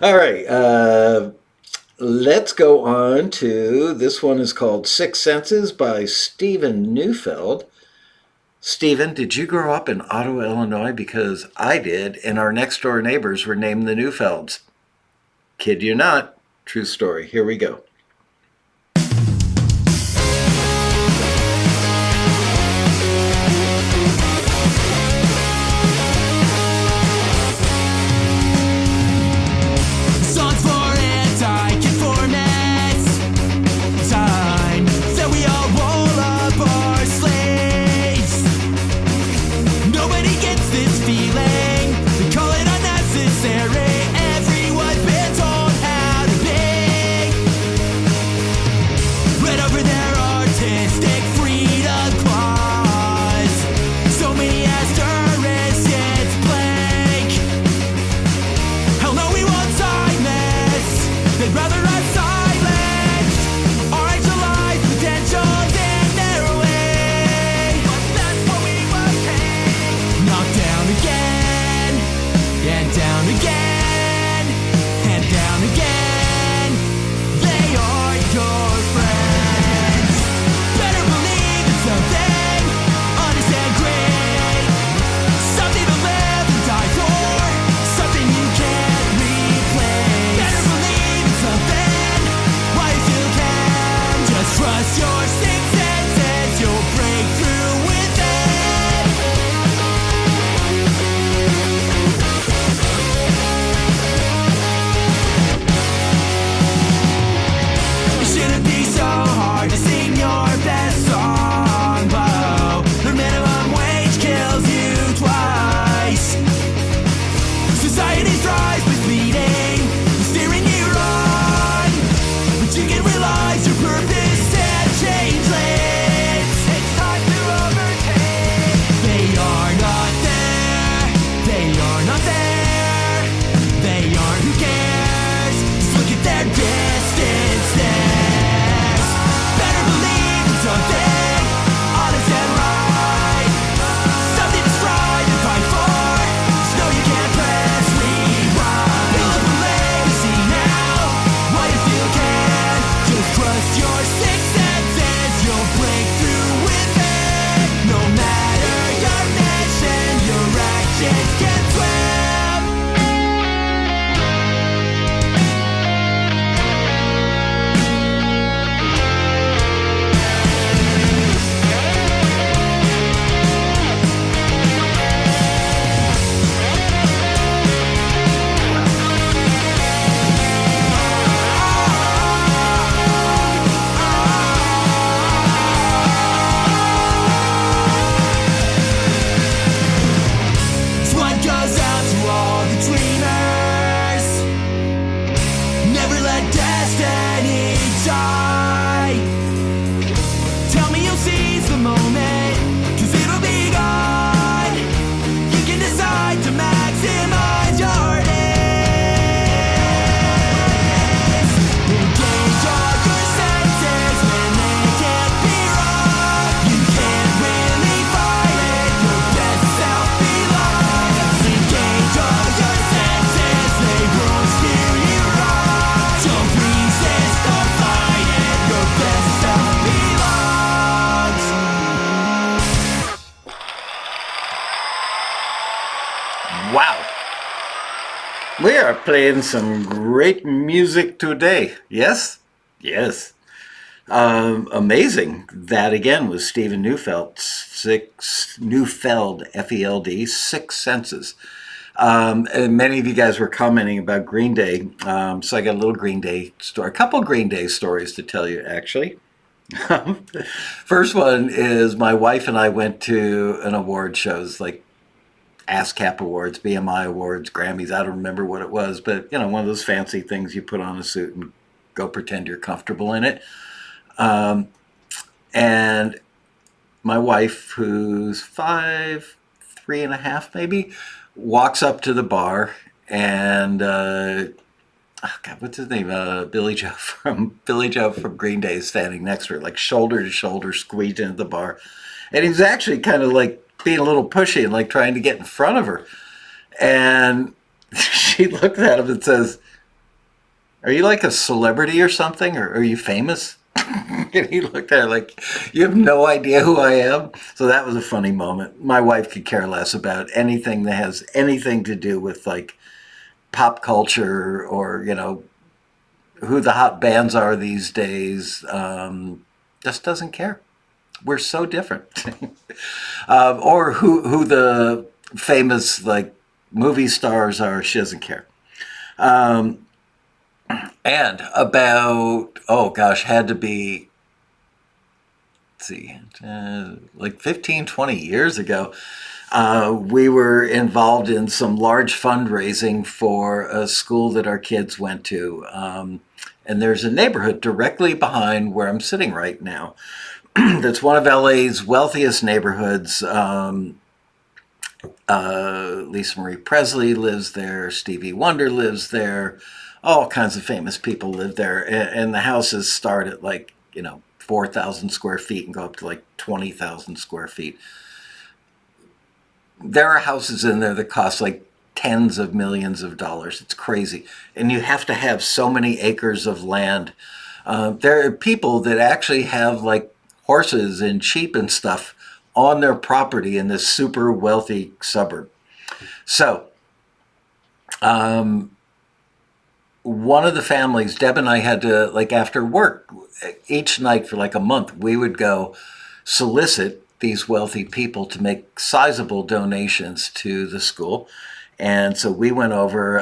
All right. Let's go on to, this one is called Six Senses by Stephen Neufeld. Stephen, did you grow up in Ottawa, Illinois? Because I did, and our next door neighbors were named the Neufelds. Kid you not. True story. Here we go. Everyone's been told how to be. We are playing some great music today. Yes? Yes. Amazing. That again was Stephen Neufeld, F-E-L-D, Six Senses. And many of you guys were commenting about Green Day. So I got a little Green Day story, a couple Green Day stories to tell you, actually. First one is my wife and I went to an award shows like ASCAP Awards, BMI Awards, Grammys. I don't remember what it was, but you know, one of those fancy things you put on a suit and go pretend you're comfortable in it. And my wife, who's 5'3.5" maybe, walks up to the bar and God, what's his name? Billy Joe from Green Day is standing next to her, like shoulder to shoulder, squeezed into the bar. And he was actually kind of like being a little pushy and like trying to get in front of her. And she looked at him and says, "Are you like a celebrity or something? Or are you famous?" And he looked at her like, "You have no idea who I am?" So that was a funny moment. My wife could care less about anything that has anything to do with like pop culture or, you know, who the hot bands are these days. Just doesn't care. We're so different. Or who the famous like movie stars are. She doesn't care. And about, oh gosh, had to be, let's see, like 15, 20 years ago, we were involved in some large fundraising for a school that our kids went to. And there's a neighborhood directly behind where I'm sitting right now. That's one of LA's wealthiest neighborhoods. Lisa Marie Presley lives there. Stevie Wonder lives there. All kinds of famous people live there. And the houses start at like, you know, 4,000 square feet and go up to like 20,000 square feet. There are houses in there that cost like tens of millions of dollars. It's crazy. And you have to have so many acres of land. There are people that actually have like horses and sheep and stuff on their property in this super wealthy suburb. So, one of the families, Deb and I had to, like after work, each night for like a month, we would go solicit these wealthy people to make sizable donations to the school. And so we went over,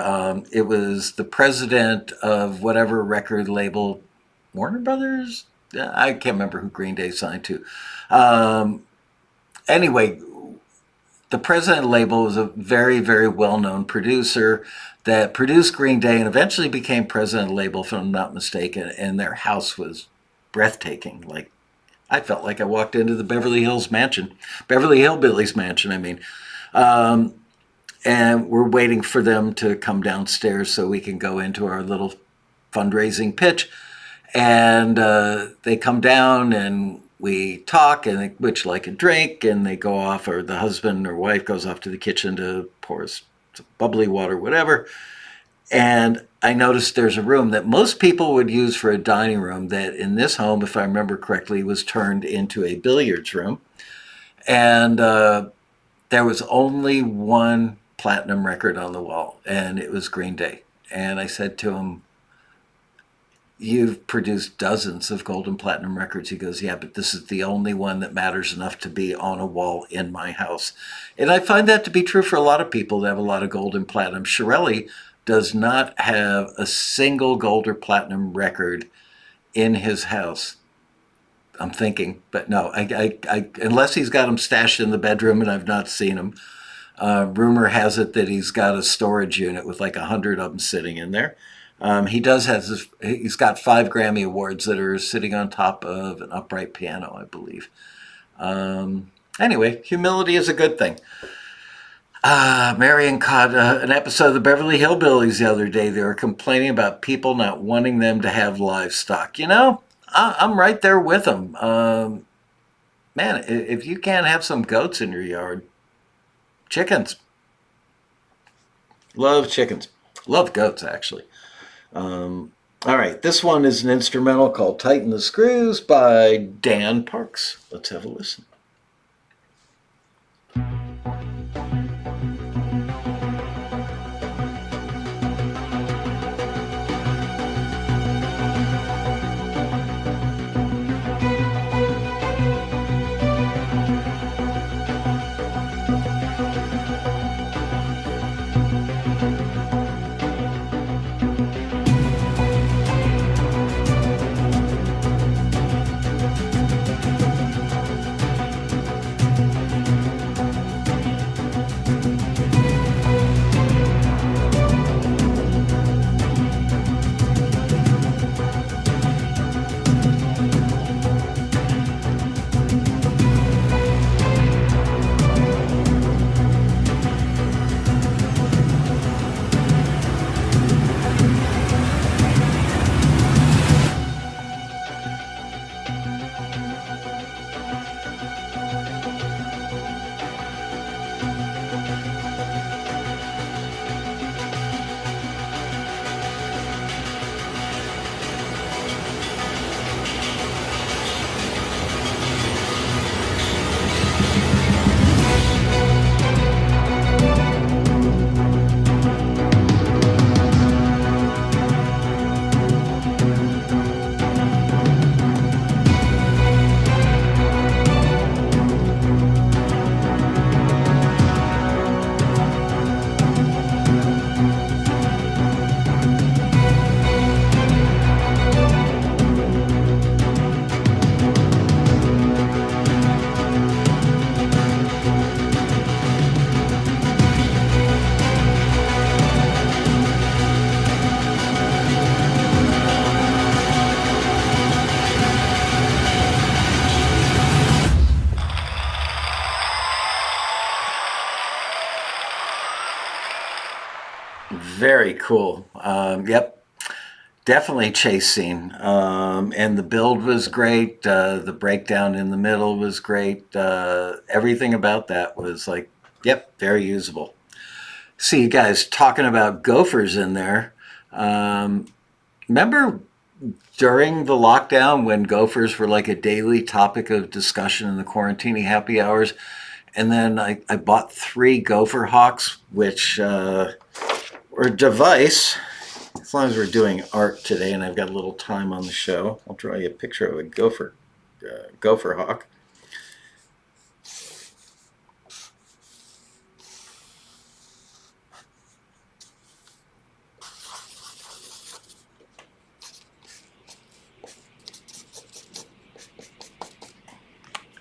it was the president of whatever record label, Warner Brothers? I can't remember who Green Day signed to. Anyway, the president of the label was a very, very well-known producer that produced Green Day and eventually became president of the label, if I'm not mistaken, and their house was breathtaking. Like, I felt like I walked into the Beverly Hillbillies mansion, I mean. And we're waiting for them to come downstairs so we can go into our little fundraising pitch. And they come down and we talk, and they would like a drink, and they go off, or the husband or wife goes off to the kitchen to pour us some bubbly water, whatever. And I noticed there's a room that most people would use for a dining room that in this home, if I remember correctly, was turned into a billiards room. And there was only one platinum record on the wall, and it was Green Day. And I said to him, "You've produced dozens of gold and platinum records." He goes, "Yeah, but this is the only one that matters enough to be on a wall in my house." And I find that to be true for a lot of people that have a lot of gold and platinum. Shirelli does not have a single gold or platinum record in his house. I'm thinking, but no, I unless he's got them stashed in the bedroom and I've not seen them. Rumor has it that he's got a storage unit with like 100 of them sitting in there. He does have he's got 5 Grammy Awards that are sitting on top of an upright piano, I believe. Anyway, humility is a good thing. Marion caught an episode of the Beverly Hillbillies the other day. They were complaining about people not wanting them to have livestock. You know, I'm right there with them. Man, if you can't have some goats in your yard, chickens. Love chickens. Love goats, actually. All right, this one is an instrumental called Tighten the Screws by Dann Parks. Let's have a listen. Very cool. Yep, definitely chase scene. And the build was great. The breakdown in the middle was great. Everything about that was like, yep, very usable. See you guys talking about gophers in there. Remember during the lockdown when gophers were like a daily topic of discussion in the quarantini happy hours? And then I bought 3 gopher hawks, which were a device. As long as we're doing art today and I've got a little time on the show, I'll draw you a picture of a gopher hawk.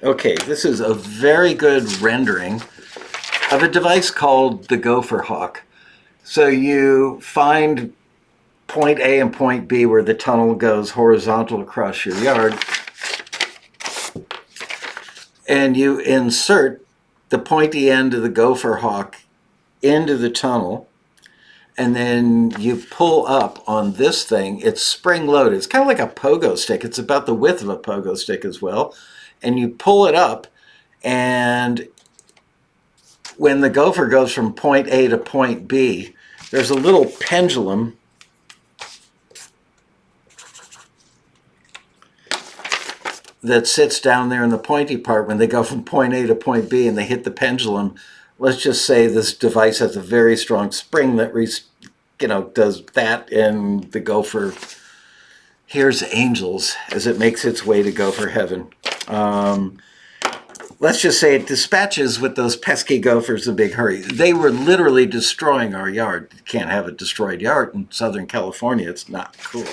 Okay, this is a very good rendering of a device called the Gopher Hawk. So you find point A and point B where the tunnel goes horizontal across your yard, and you insert the pointy end of the Gopher Hawk into the tunnel, and then you pull up on this thing. It's spring-loaded. It's kind of like a pogo stick. It's about the width of a pogo stick as well. And you pull it up, and when the gopher goes from point A to point B, there's a little pendulum that sits down there in the pointy part. When they go from point A to point B and they hit the pendulum, let's just say this device has a very strong spring that does that, and the gopher hears angels as it makes its way to gopher heaven. Let's just say it dispatches with those pesky gophers in a big hurry. They were literally destroying our yard. You can't have a destroyed yard in Southern California. It's not cool.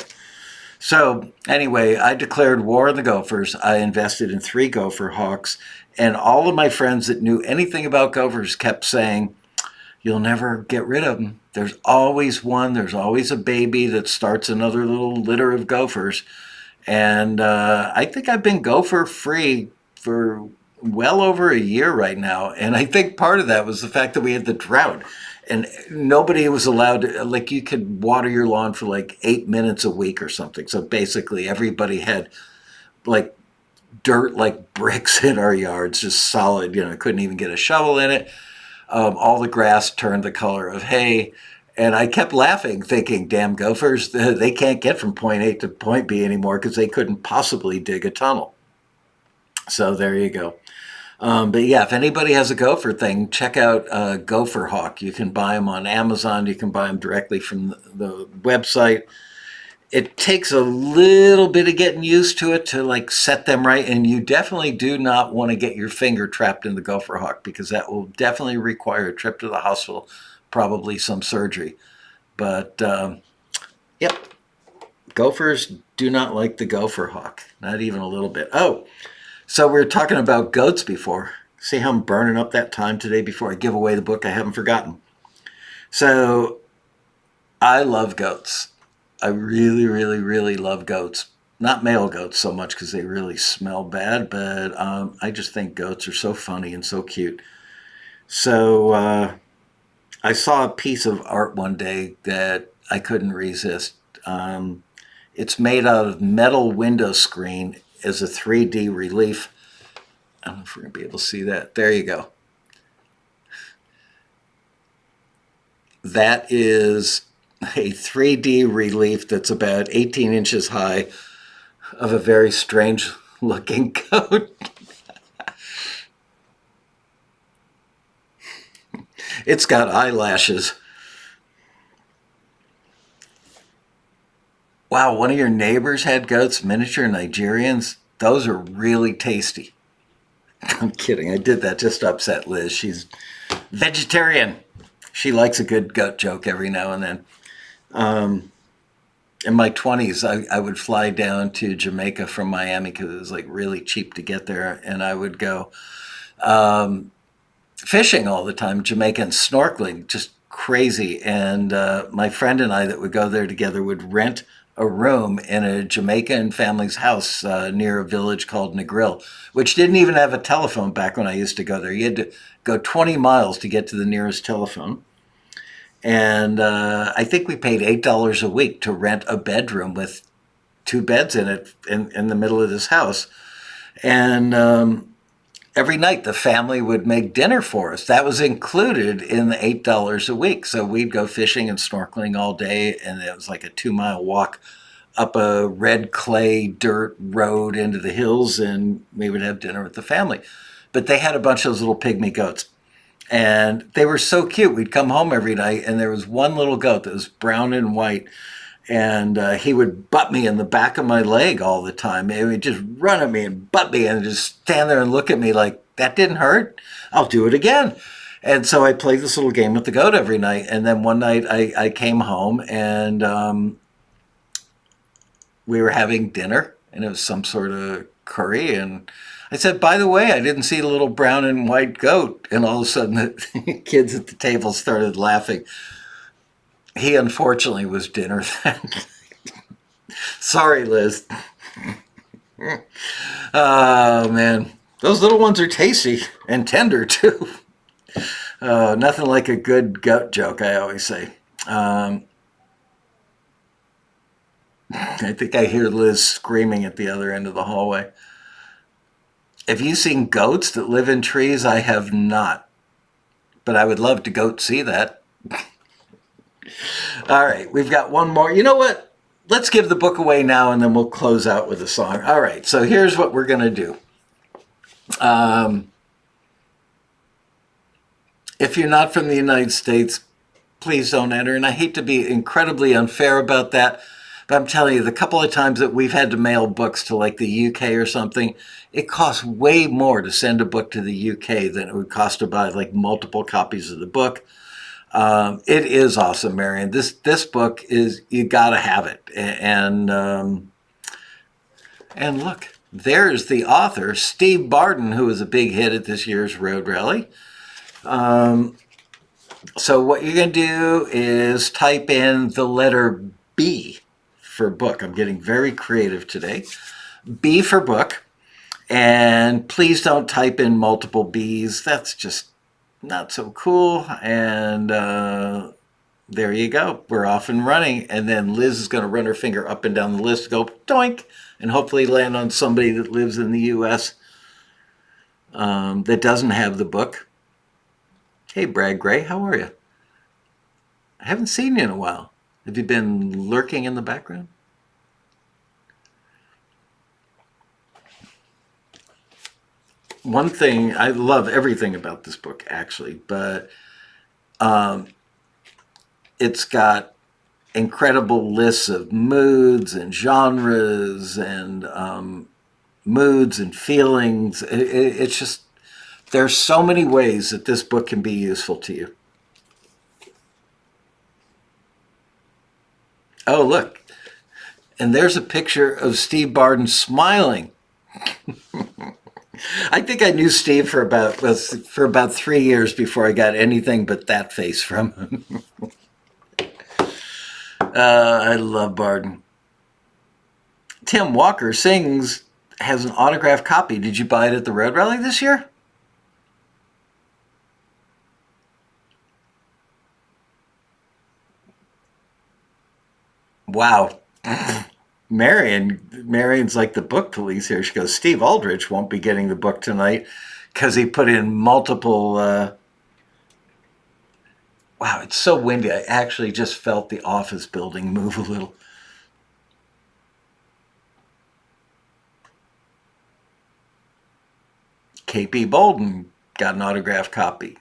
So anyway, I declared war on the gophers. I invested in 3 gopher hawks, and all of my friends that knew anything about gophers kept saying, you'll never get rid of them. There's always one. There's always a baby that starts another little litter of gophers. And I think I've been gopher free for well over a year right now. And I think part of that was the fact that we had the drought. And nobody was allowed to, like, you could water your lawn for like 8 minutes a week or something. So basically everybody had like dirt like bricks in our yards, just solid, couldn't even get a shovel in it. All the grass turned the color of hay. And I kept laughing, thinking, damn gophers, they can't get from point A to point B anymore because they couldn't possibly dig a tunnel. So there you go. But yeah, if anybody has a gopher thing, check out Gopher Hawk. You can buy them on Amazon. You can buy them directly from the website. It takes a little bit of getting used to it to like set them right. And you definitely do not want to get your finger trapped in the Gopher Hawk, because that will definitely require a trip to the hospital, probably some surgery. But yep, gophers do not like the Gopher Hawk, not even a little bit. Oh, so we were talking about goats before. See how I'm burning up that time today before I give away the book I haven't forgotten. So I love goats. I really, really, really love goats. Not male goats so much because they really smell bad, but I just think goats are so funny and so cute. So I saw a piece of art one day that I couldn't resist. It's made out of metal window screen as a 3D relief. I don't know if we're going to be able to see that. There you go. That is a 3D relief that's about 18 inches high of a very strange looking goat. It's got eyelashes. Wow, one of your neighbors had goats, miniature Nigerians. Those are really tasty. I'm kidding. I did that just to upset Liz. She's vegetarian. She likes a good goat joke every now and then. In my 20s, I would fly down to Jamaica from Miami because it was like really cheap to get there. And I would go fishing all the time, Jamaica, and snorkeling, just crazy. And my friend and I that would go there together would rent a room in a Jamaican family's house near a village called Negril, which didn't even have a telephone back when I used to go there. You had to go 20 miles to get to the nearest telephone. And I think we paid $8 a week to rent a bedroom with 2 beds in it in the middle of this house. And every night the family would make dinner for us. That was included in the $8 a week. So we'd go fishing and snorkeling all day, and it was like a 2-mile walk up a red clay dirt road into the hills, and we would have dinner with the family. But they had a bunch of those little pygmy goats, and they were so cute. We'd come home every night, and there was one little goat that was brown and white, and he would butt me in the back of my leg all the time. He would just run at me and butt me and just stand there and look at me like, that didn't hurt? I'll do it again. And so I played this little game with the goat every night. And then one night I came home, and we were having dinner, and it was some sort of curry. And I said, by the way, I didn't see the little brown and white goat. And all of a sudden the kids at the table started laughing. He unfortunately was dinner then. Sorry, Liz. Oh, man. Those little ones are tasty and tender, too. Nothing like a good goat joke, I always say. I think I hear Liz screaming at the other end of the hallway. Have you seen goats that live in trees? I have not. But I would love to go see that. All right, we've got one more. You know what? Let's give the book away now, and then we'll close out with a song. All right, so here's what we're going to do. If you're not from the United States, please don't enter. And I hate to be incredibly unfair about that, but I'm telling you, the couple of times that we've had to mail books to like the UK or something, it costs way more to send a book to the UK than it would cost to buy like multiple copies of the book. It is awesome, Marion. This book is, you gotta have it. And look, there's the author, Steve Barden, who was a big hit at this year's Road Rally. So what you're gonna do is type in the letter B for book. I'm getting very creative today. B for book. And please don't type in multiple B's. That's just not so cool. And there you go. We're off and running. And then Liz is going to run her finger up and down the list, go doink, and hopefully land on somebody that lives in the U.S. That doesn't have the book. Hey, Brad Gray, how are you? I haven't seen you in a while. Have you been lurking in the background? One thing, I love everything about this book, actually, but it's got incredible lists of moods and genres and moods and feelings. It's just, there's so many ways that this book can be useful to you. Oh, look. And there's a picture of Steve Barden smiling. I think I knew Steve for about 3 years before I got anything but that face from him. I love Barden. Tim Walker Sings has an autographed copy. Did you buy it at the Road Rally this year? Wow. Marion's like the book police here. She goes, Steve Aldrich won't be getting the book tonight because he put in multiple... Wow, it's so windy. I actually just felt the office building move a little. KP Bolden got an autographed copy.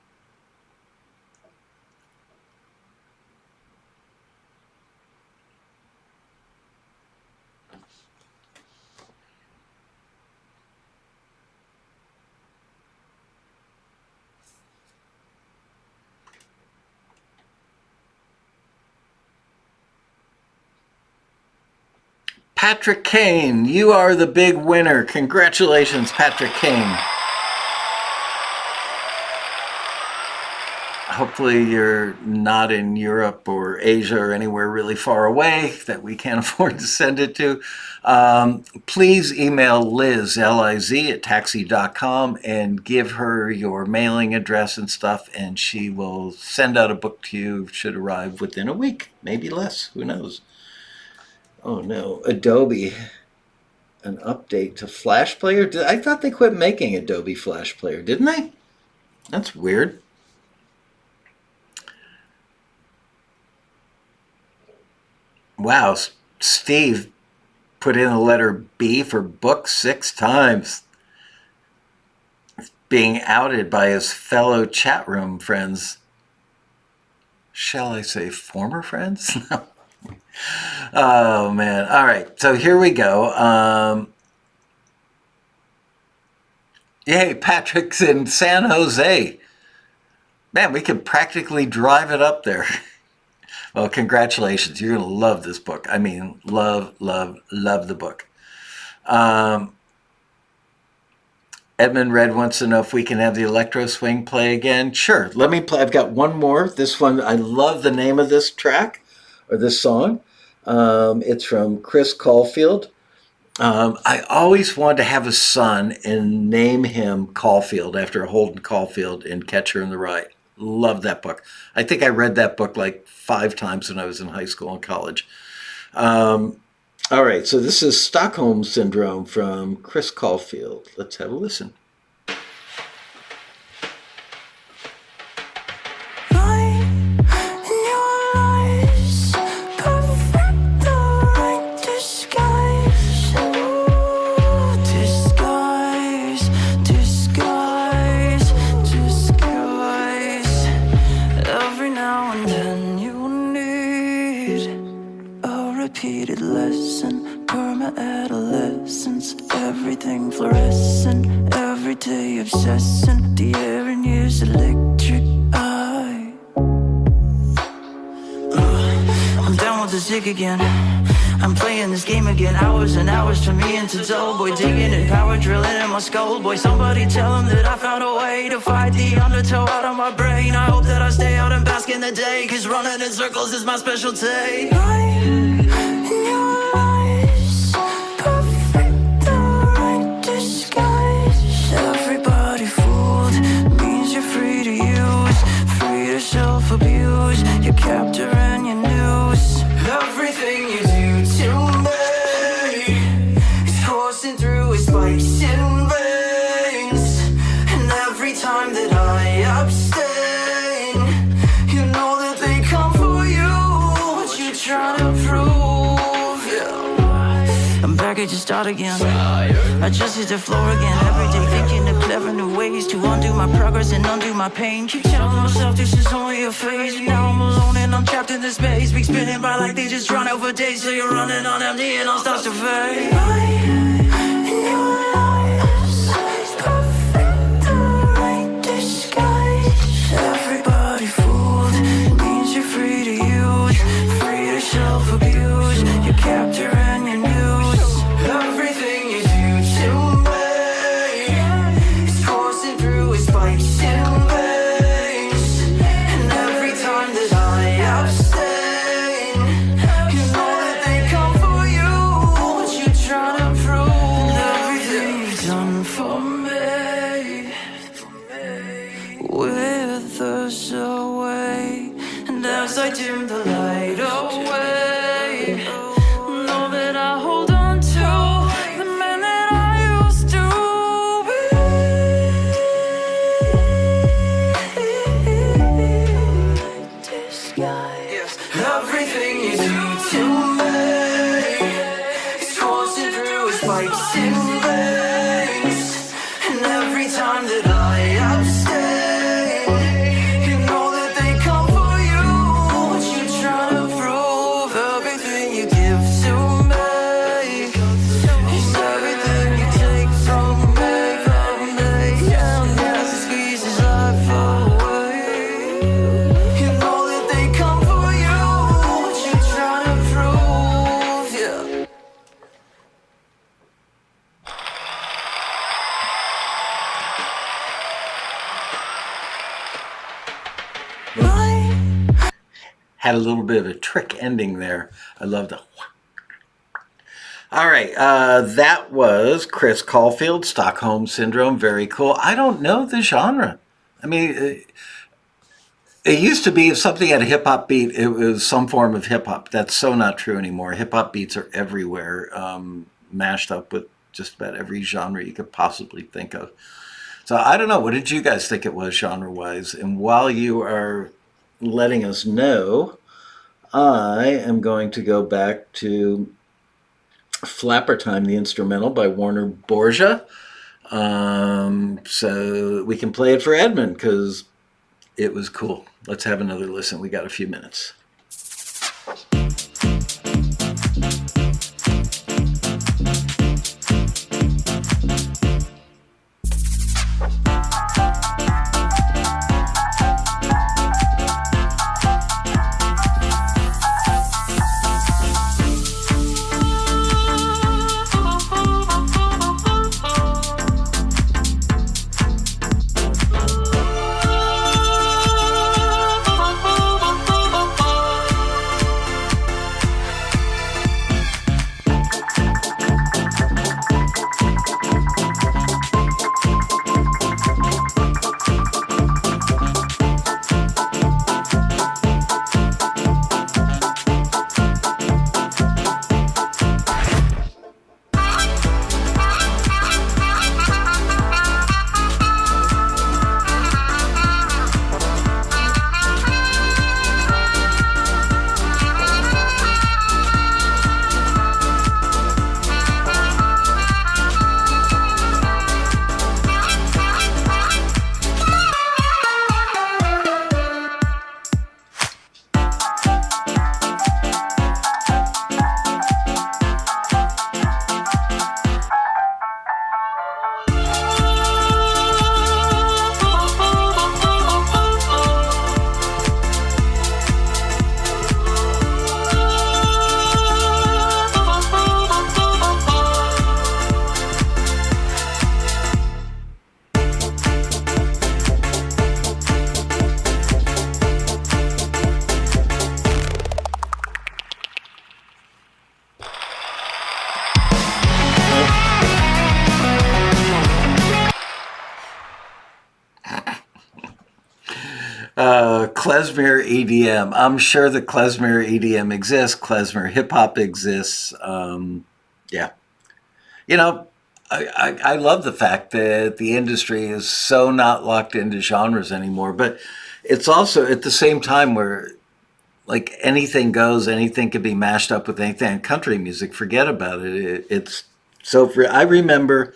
Patrick Kane, you are the big winner. Congratulations, Patrick Kane. hopefully you're not in Europe or Asia or anywhere really far away that we can't afford to send it to. Please email Liz, L-I-Z, at taxi.com and give her your mailing address and stuff, and she will send out a book to you. It should arrive within a week, maybe less, who knows. Oh no, Adobe, an update to Flash Player? I thought they quit making Adobe Flash Player, didn't they? That's weird. Wow, Steve put in the letter B for book 6 times. Being outed by his fellow chat room friends. Shall I say former friends? Oh, man. All right, so here we go. Yay, Patrick's in San Jose. Man, we could practically drive it up there. Well, congratulations. You're going to love this book. I mean, love, love, love the book. Edmund Red wants to know if we can have the electro swing play again. Sure. Let me play. I've got one more. This one, I love the name of this track or this song. It's from Chris Caulfield. I always wanted to have a son and name him Caulfield after Holden Caulfield in Catcher in the Rye. Love that book. I think I read that book like 5 times when I was in high school and college. All right, so this is Stockholm Syndrome from Chris Caulfield. Let's have a listen. Lesson, perma adolescence, everything fluorescent, everyday obsessing, the air in years electric eye. I'm down with the zig again. I'm playing this game again, hours and hours turn me into dull boy, digging and power drilling in my skull, boy. Somebody tell him that I found a way to fight the undertow out of my brain. I hope that I stay out and bask in the day, cause running in circles is my specialty. Self-abuse, your captor and your news. Everything you do to me is coursing through with spikes in veins. And every time that I abstain, you know that they come for you. What you trying to prove? Yeah. I'm back at your start again. I just hit the floor again. Every day thinking of clever new ways to undo my progress and undo my pain. Keep telling myself this is only a phase. Now I'm alone and I'm trapped in this space. Weeks spinning by like they just run out for days. So you're running on empty and all starts to fade. In your eyes, perfect, the right disguise. Everybody fooled, means you're free to use, free to self-abuse. Your captor and your news. Everything you do to me is coursing through with spikes in veins. And every time that I abstain, you know that they come for you. What you trying to prove? Everything you've done for me, withers away. And as I dim the light away, know that I hold on to the man that I used to be. Disguise. Everything you do to me is coursing through with spikes in veins. And every time that I abstain, you know that they come for you. What you trying to prove? Everything you give to me is everything you take from me. And as it squeezes life away, you know that they come for you. What you trying to prove? Yeah. had a little bit of a trick ending there. I love the. All right, that was Chris Caulfield, Stockholm Syndrome. Very cool. I don't know the genre. I mean, it used to be if something had a hip hop beat, it was some form of hip hop. That's so not true anymore. Hip hop beats are everywhere, mashed up with just about every genre you could possibly think of. So I don't know. What did you guys think it was genre wise? And while you are letting us know, I am going to go back to Flappertime, the instrumental by Warner Borgia. So we can play it for Edmund because it was cool. Let's have another listen. We got a few minutes. Klezmer EDM. I'm sure that Klezmer EDM exists. Klezmer hip hop exists. Yeah. You know, I love the fact that the industry is so not locked into genres anymore, but it's also at the same time where like anything goes, anything can be mashed up with anything. Country music, forget about it. It's so free. I remember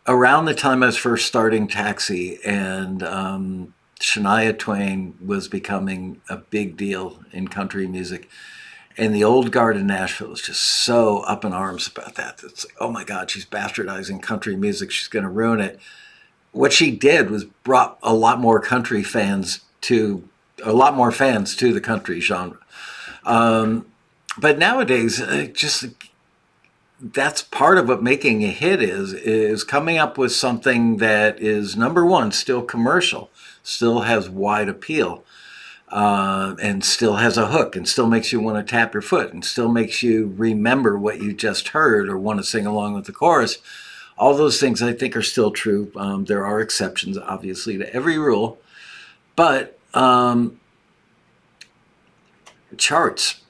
around the time I was first starting Taxi and Shania Twain was becoming a big deal in country music. And the old guard in Nashville was just so up in arms about that. It's like, oh my God, she's bastardizing country music. She's going to ruin it. What she did was brought a lot more fans to the country genre. But nowadays, just that's part of what making a hit is coming up with something that is, number one, still commercial, still has wide appeal, and still has a hook, and still makes you want to tap your foot, and still makes you remember what you just heard or want to sing along with the chorus. All those things I think are still true. There are exceptions, obviously, to every rule, but charts.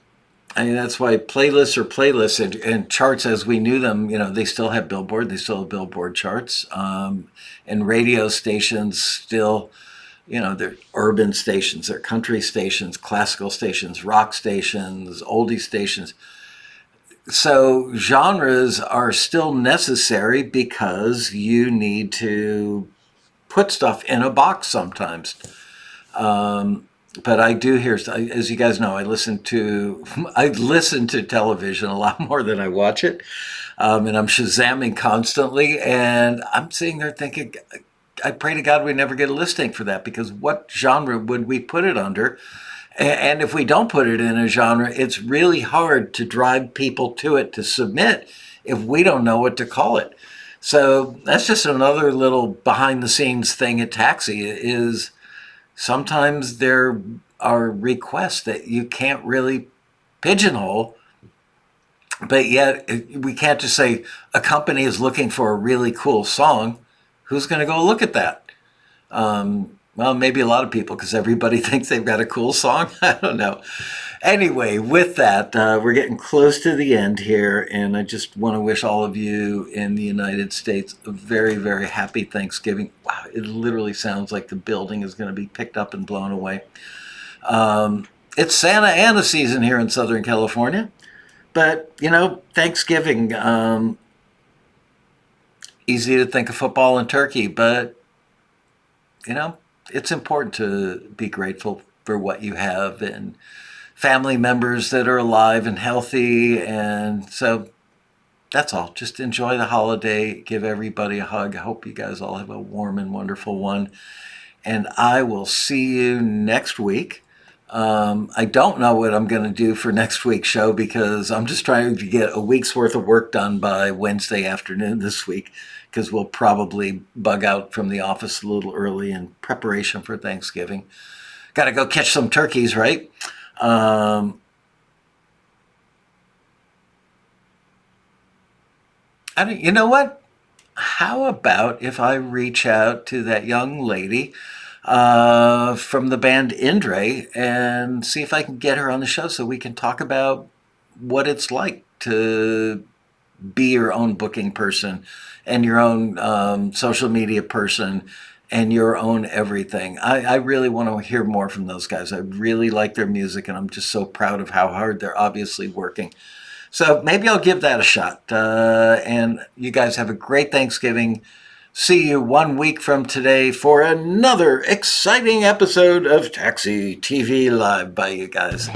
I mean, that's why playlists are playlists, and charts as we knew them, they still have Billboard, they still have Billboard charts, and radio stations still, they're urban stations, they're country stations, classical stations, rock stations, oldie stations. So genres are still necessary because you need to put stuff in a box sometimes. But I do hear, as you guys know, I listen to television a lot more than I watch it, and I'm Shazamming constantly. And I'm sitting there thinking, I pray to God we never get a listing for that, because what genre would we put it under? And if we don't put it in a genre, it's really hard to drive people to it to submit if we don't know what to call it. So that's just another little behind the scenes thing at Taxi is. Sometimes they're are requests that you can't really pigeonhole, but yet we can't just say a company is looking for a really cool song. Who's going to go look at that? Well, maybe a lot of people, because everybody thinks they've got a cool song. I don't know. Anyway, with that, we're getting close to the end here, and I just want to wish all of you in the United States a very, very happy Thanksgiving. Wow, it literally sounds like the building is going to be picked up and blown away. It's Santa Ana season here in Southern California, but, Thanksgiving, easy to think of football and turkey, but, it's important to be grateful for what you have and family members that are alive and healthy. And so that's all. Just enjoy the holiday. Give everybody a hug. I hope you guys all have a warm and wonderful one. And I will see you next week. I don't know what I'm going to do for next week's show because I'm just trying to get a week's worth of work done by Wednesday afternoon this week, because we'll probably bug out from the office a little early in preparation for Thanksgiving. Got to go catch some turkeys, right? You know what? How about if I reach out to that young lady from the band Indre and see if I can get her on the show so we can talk about what it's like to be your own booking person and your own social media person and your own everything. I really want to hear more from those guys. I really like their music, and I'm just so proud of how hard they're obviously working. So maybe I'll give that a shot. And you guys have a great Thanksgiving. See you 1 week from today for another exciting episode of Taxi TV Live. Bye, you guys.